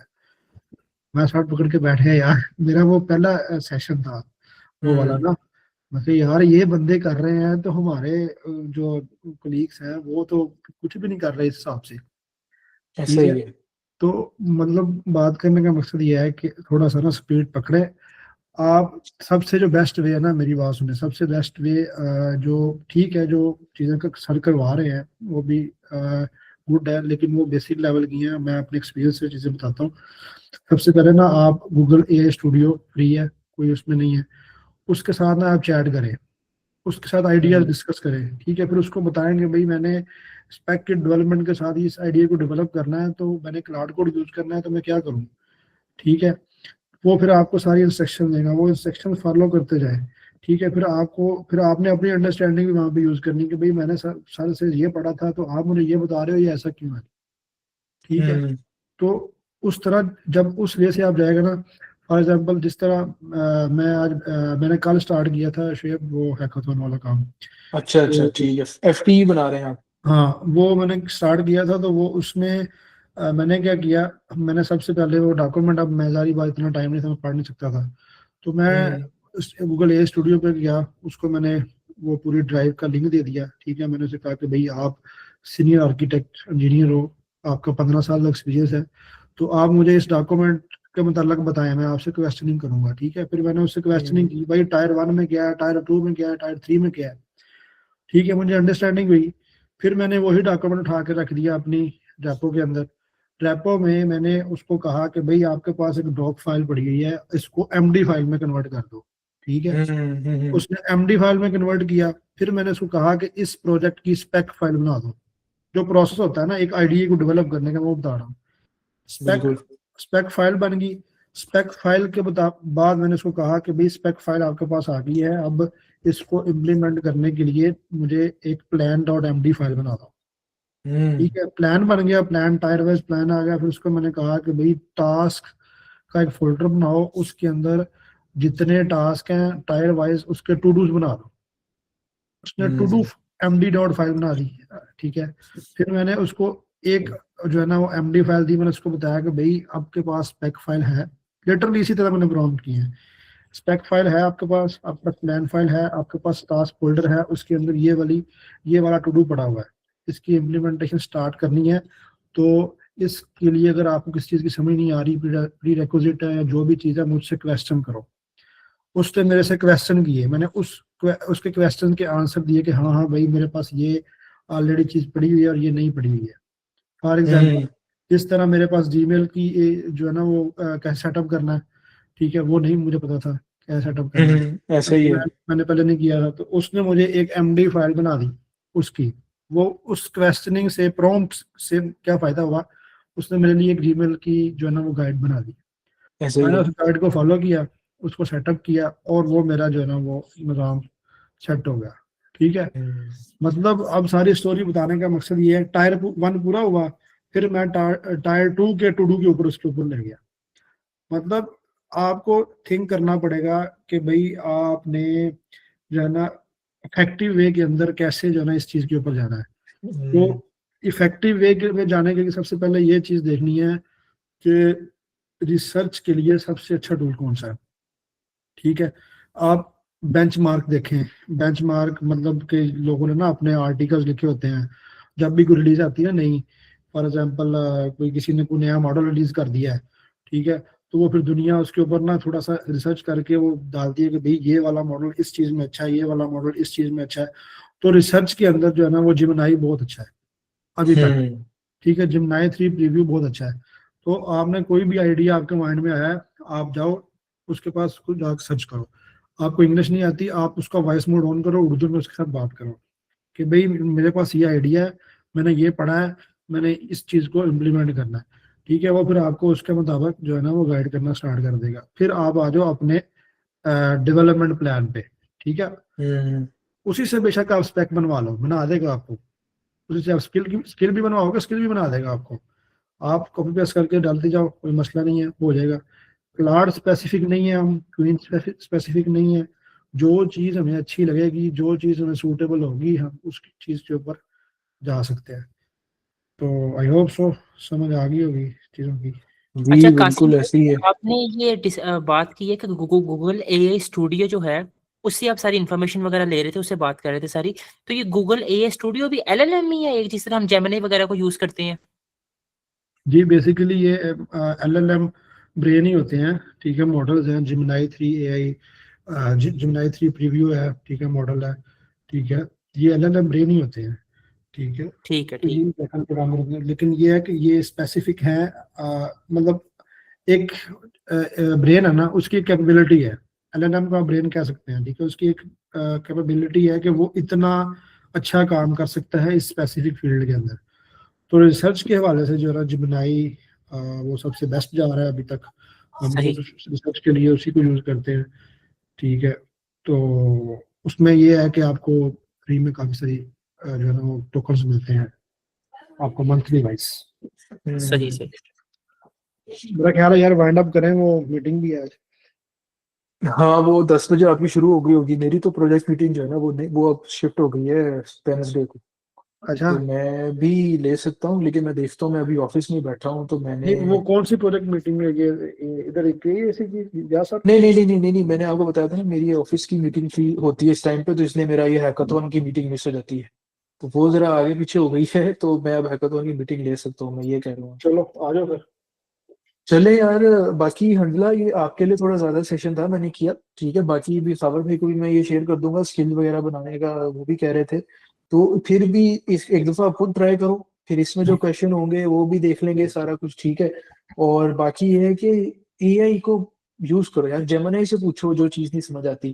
मैं साथ पकड़ के बैठ गया यार, मेरा वो पहला सेशन था वो वाला ना, मतलब यार ये बंदे कर रहे हैं तो हमारे जो कोलीग्स हैं वो तो कुछ भी नहीं कर रहे इस हिसाब से। ऐसा ही है। तो मतलब बात करने का मकसद ये है कि थोड़ा सा ना स्पीड पकड़े आप। सबसे जो बेस्ट वे है ना, मेरी बात सुने, सबसे बेस्ट वे जो ठीक है, जो चीज़ें का सर करवा रहे हैं वो भी गुड है, लेकिन वो बेसिक लेवल की हैं। मैं अपने एक्सपीरियंस से चीज़ें बताता हूँ। सबसे पहले ना आप गूगल AI स्टूडियो फ्री है, कोई उसमें नहीं है, उसके साथ ना आप चैट करें, उसके साथ आइडिया डिस्कस करें, ठीक है। फिर उसको बताएंगे भाई मैंने स्पेक के डेवलपमेंट के साथ ही इस आइडिया को डेवलप करना है, तो मैंने क्लाउड कोड यूज करना है, तो मैं क्या करूँ, ठीक है। वो फिर आपको सारी इंस्ट्रक्शन देगा, वो इंस्ट्रक्शन फॉलो करते जाए, ठीक है। फिर आपने अपनी अंडरस्टैंडिंग भी वहाँ पे यूज करनी कि भाई मैंने सर से ये पढ़ा था, तो आप मुझे ये बता रहे हो, ये ऐसा क्यों है, ठीक है। तो उस तरह जब उस वे से आप जाएगा ना, फॉर एग्जांपल जिस तरह मैंने कल स्टार्ट किया था शुएब वो हैकाथॉन वाला काम। अच्छा अच्छा, ठीक है, FTE बना रहे हैं आप? हाँ, वो मैंने स्टार्ट किया था, तो वो उसमें मैंने क्या किया, मैंने सबसे पहले वो डॉक्यूमेंट, अब मैं जारी बात इतना टाइम नहीं था, मैं पढ़ नहीं सकता था, तो मैं गूगल AI स्टूडियो पे गया, उसको मैंने वो पूरी ड्राइव का लिंक दे दिया, ठीक है। मैंने उसे कहा कि भाई आप सीनियर आर्किटेक्ट इंजीनियर हो, आपका 15 साल का एक्सपीरियंस है, तो आप मुझे इस डॉक्यूमेंट के मुताल्लिक बताएं, मैं आपसे क्वेश्चनिंग करूंगा, ठीक है। फिर मैंने उससे क्वेश्चनिंग की, भाई टायर 1 में क्या है, टायर 2 में क्या है, टायर 3 में क्या है, ठीक है। मुझे अंडरस्टैंडिंग हुई, फिर मैंने वही डॉक्यूमेंट उठा के रख दिया अपनी रेपो के अंदर। रेपो में मैंने उसको कहा कि भाई आपके पास एक डॉक फाइल पड़ी हुई है, इसको MD फाइल में कन्वर्ट कर दो, ठीक है। उसने MD फाइल में कन्वर्ट किया। फिर मैंने उसको कहा कि इस प्रोजेक्ट की स्पेक फाइल बना दो। जो प्रोसेस होता है ना एक आईडीए को डेवलप करने का, वो बता रहा हूँ। स्पेक फाइल बन गई। स्पेक फाइल के बाद मैंने उसको कहा कि भाई स्पेक फाइल आपके पास आ गई है, अब इसको इम्प्लीमेंट करने के लिए मुझे एक plan.md फाइल बना दो, ठीक है। प्लान बन गया, प्लान टायर वाइज प्लान आ गया। फिर उसको मैंने कहा कि भाई टास्क का एक फोल्डर बनाओ, उसके अंदर जितने टास्क हैं टायर वाइज उसके टू डूज बना दो। उसने टू डू MD फाइल बना दी, ठीक है। फिर मैंने उसको एक जो है ना वो MD फाइल दी, मैंने उसको बताया कि भाई आपके पास स्पेक फाइल है, लिटरली इसी तरह मैंने प्रॉम्प्ट किए हैं। स्पेक फाइल है आपके पास प्लान फाइल है, आपके पास टास्क फोल्डर है, उसके अंदर ये वाला टू डू पड़ा हुआ है, इसकी इम्प्लीमेंटेशन स्टार्ट करनी है। तो इसके लिए अगर आपको किसी चीज़ की समझ नहीं आ रही, प्री रिक्विजिट है या जो भी चीज़ है, मुझसे क्वेश्चन करो। उसने मेरे से क्वेश्चन किए, मैंने उसके क्वेश्चन के आंसर दिए कि हाँ हाँ भाई मेरे पास ये ऑलरेडी चीज़ पड़ी हुई है और ये नहीं पड़ी हुई है। फॉर एग्जाम्पल इस तरह मेरे पास जीमेल की जो है ना वो कैसे सेटअप करना है, ठीक है, वो नहीं मुझे पता था कैसे सेटअप करना है, ऐसा ही है। मैंने पहले नहीं किया था। तो उसने मुझे एक MD फाइल बना दी उसकी। वो उस क्वेश्चनिंग से प्रॉम्प्ट से क्या फायदा हुआ, उसने मेरे लिए एक जीमेल की जो है ना वो गाइड बना दी। मैंने उस गाइड को फॉलो किया, उसको सेटअप किया, और वो मेरा जो है ना वो निज़ाम सेट हो गया, ठीक है। मतलब अब सारी स्टोरी बताने का मकसद ये है, टायर 1 पूरा हुआ, फिर मैं टायर 2 के टू डू के ऊपर उसके ऊपर ले गया। मतलब आपको थिंक करना पड़ेगा कि भाई आपने जो है ना इफेक्टिव वे के अंदर कैसे जो है ना इस चीज के ऊपर जाना है। तो इफेक्टिव वे में जाने के लिए सबसे पहले ये चीज देखनी है कि रिसर्च के लिए सबसे अच्छा टूल कौन सा है, ठीक है। आप बेंचमार्क देखें, बेंचमार्क मतलब कि लोगों ने ना अपने आर्टिकल्स लिखे होते हैं, जब भी कोई रिलीज आती है नहीं, फॉर एग्जांपल कोई किसी ने कोई नया मॉडल रिलीज कर दिया है, ठीक है, तो वो फिर दुनिया उसके ऊपर ना थोड़ा सा रिसर्च करके वो डालती है कि भाई ये वाला मॉडल इस चीज में अच्छा है, ये वाला मॉडल इस चीज में अच्छा है। तो रिसर्च के अंदर जो है ना वो जिमनाई बहुत अच्छा है अभी तक, ठीक है। जिमनाई 3 प्रीव्यू बहुत अच्छा है। तो आपने कोई भी आइडिया आपके माइंड में आया है, आप जाओ उसके पास कुछ जाकर सर्च करो। आपको इंग्लिश नहीं आती, आप उसका वॉइस मोड ऑन करो, उर्दू में उसके साथ बात करो कि भाई मेरे पास ये आइडिया है, मैंने ये पढ़ा है, मैंने इस चीज़ को इम्प्लीमेंट करना है, ठीक है। वो फिर आपको उसके मुताबिक जो है ना वो गाइड करना स्टार्ट कर देगा। फिर आप आ जाओ अपने डेवलपमेंट प्लान पे, ठीक है, हम्म, उसी से बेशक आप स्पेक बनवा लो, बना देगा आपको। उसी से आप स्किल भी बनवाओगे, स्किल भी बना देगा आपको। आप कॉपी पेस्ट करके डालते जाओ, कोई मसला नहीं है, हो जाएगा। क्लाउड स्पेसिफिक नहीं है, हम क्वीन स्पेसिफिक नहीं है। जो चीज़ हमें अच्छी लगेगी, जो चीज़ हमें सूटेबल होगी, हम उस चीज़ के ऊपर जा सकते हैं। तो आई होप सो समझ आ गई होगी चीज़ों की। जी अच्छा बिल्कुल कासिम ऐसे ही है। आपने ये बात की है कि गूगल एआई स्टूडियो जो है उससे आप सारी इन्फॉर्मेशन वगैरह ले रहे थे, उससे बात कर रहे थे सारी, तो ये गूगल एआई स्टूडियो भी एलएलएम ही है एक, जिस तरह हम जेमिनी वगैरह को यूज करते हैं? जी बेसिकली ये LLM ब्रेन ही होते हैं, ठीक है। मॉडल्स हैं जिमिनाई 3 AI, जिमिनाई 3 प्रीव्यू है, ठीक है, मॉडल है, ठीक है। ये LLM ब्रेन ही होते हैं, ठीक है। ठीक है तो ठीक ये पैटर्न प्रोग्रामर होते हैं, लेकिन ये है कि ये स्पेसिफिक है, मतलब एक ब्रेन है ना, उसकी कैपेबिलिटी है। LLM का ब्रेन कह सकते हैं, ठीक है। उसकी एक कैपेबिलिटी है कि वो इतना अच्छा काम कर सकता है इस स्पेसिफिक फील्ड के अंदर। तो रिसर्च के हवाले से जो है ना जिमिनाई वो सबसे बेस्ट जा रहा है अभी तक। हम तो सही। रिसर्च के लिए उसी को यूज करते हैं, ठीक है। तो उसमें ये है कि आपको फ्री में काफी सारी जो है ना वो टोकन्स मिलते हैं आपको मंथली वाइज। सही सही। मेरा ख्याल है यार वाइंड अप करें, वो मीटिंग भी है आज। हाँ वो 10 बजे आपकी शुरू हो गई होगी, मेरी तो प्रोजेक्ट मीटिंग जो है ना वो नहीं, वो अब शिफ्ट हो गई है वेडनेसडे को। अच्छा, तो मैं भी ले सकता हूँ, लेकिन मैं देखता हूँ, मैं अभी ऑफिस में ही बैठा हूँ तो मैंने। नहीं वो कौन सी प्रोजेक्ट मीटिंग है ये इधर एक ही ऐसी की या सर? नहीं नहीं नहीं नहीं नहीं नहीं, मैंने आपको बताया था ना मेरी ऑफिस की मीटिंग फ्री होती है इस टाइम पे, तो इसलिए मेरा ये हैकाथॉन की मीटिंग मिस हो जाती है। तो वो जरा आगे पीछे हो गई है, तो मैं अब हैकाथॉन की मीटिंग ले सकता हूँ, मैं ये कह रहा हूँ। चलो आ जाओ फिर। चले यार। बाकी हंडला ये आपके लिए थोड़ा ज्यादा सेशन था, मैंने किया, ठीक है। बाकी भी सावर भाई को भी मैं ये शेयर कर दूंगा स्किल वगैरह बनाने का, वो भी कह रहे थे। तो फिर भी इस एक दफा आप खुद ट्राई करो, फिर इसमें जो क्वेश्चन होंगे वो भी देख लेंगे सारा कुछ, ठीक है। और बाकी ये है कि एआई को यूज करो यार, जेमिनी से पूछो जो चीज नहीं समझ आती,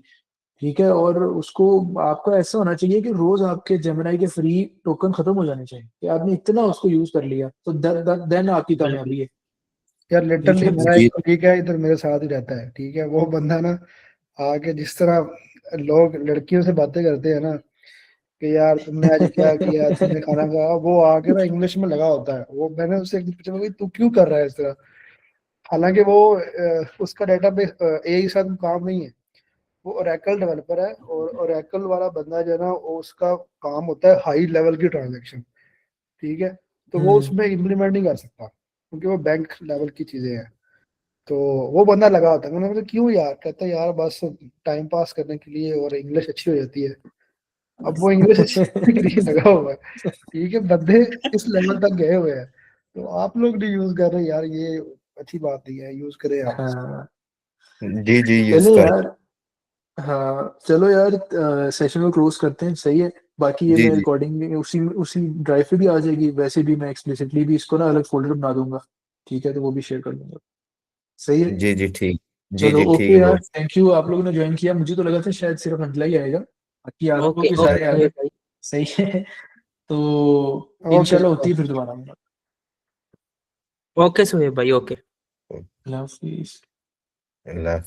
ठीक है। और उसको आपका ऐसा होना चाहिए कि रोज आपके जेमिनी के फ्री टोकन खत्म हो जाने चाहिए, कि आपने इतना उसको यूज कर लिया तो देन आपकी कामयाबी है, यार ठीक लिटरली है। मेरा एक जी कलीग है इधर मेरे साथ ही रहता है, ठीक है। वो बंदा ना आके जिस तरह लोग लड़कियों से बातें करते हैं ना कि यार तुमने आज क्या किया, तुमने खाना खाया, वो आके ना इंग्लिश में लगा होता है। वो मैंने उससे एक दिन पूछा, भाई तू क्यों कर रहा है इस तरह? हालांकि वो उसका डेटाबेस एआई साथ काम नहीं है, वो ओरेकल डेवलपर है। और ओरेकल वाला बंदा जो है ना वो उसका काम होता है हाई लेवल की ट्रांजेक्शन, ठीक है। तो वो हम्म उसमें इम्प्लीमेंट नहीं कर सकता क्योंकि वो बैंक लेवल की चीजें हैं। तो वो बंदा लगा होता है। मैंने बोला क्यों यार? कहता है यार बस टाइम पास करने के लिए, और इंग्लिश अच्छी हो जाती है। अब वो इंग्लिश अच्छी करने के लिए लगा हुआ है, ठीक है। बंदे इस लेवल तक गए हुए हैं। तो आप लोग नहीं यूज कर रहे यार, ये अच्छी बात नहीं है, यूज करें आप। हाँ जी जी यूज चले कर। यार। हाँ चलो यार, सेशन को क्लोज करते हैं, सही है। बाकी ये जी मैं जी रिकॉर्डिंग में उसी उसी ड्राइव पे भी आ जाएगी, वैसे भी मैं एक्सप्लिसिटली भी इसको ना अलग फोल्डर बना दूंगा, ठीक है, तो वो भी शेयर कर दूंगा, सही है। जी जी ठीक। जी चलो जी ठीक ओके है यार, बहुत। थैंक यू आप लोगों ने ज्वाइन किया, मुझे तो लगा था शायद सिर्फ अंजला ही आएगा, बाकी आप लोग ओके भी ओके सारे आ सोहेब गए, भाई। सही है। तो ओके इंशाल्लाह होती है फिर दोबारा मुलाकात। ओके सोहेब भाई ओके। अल्लाह हाफिज। अल्लाह।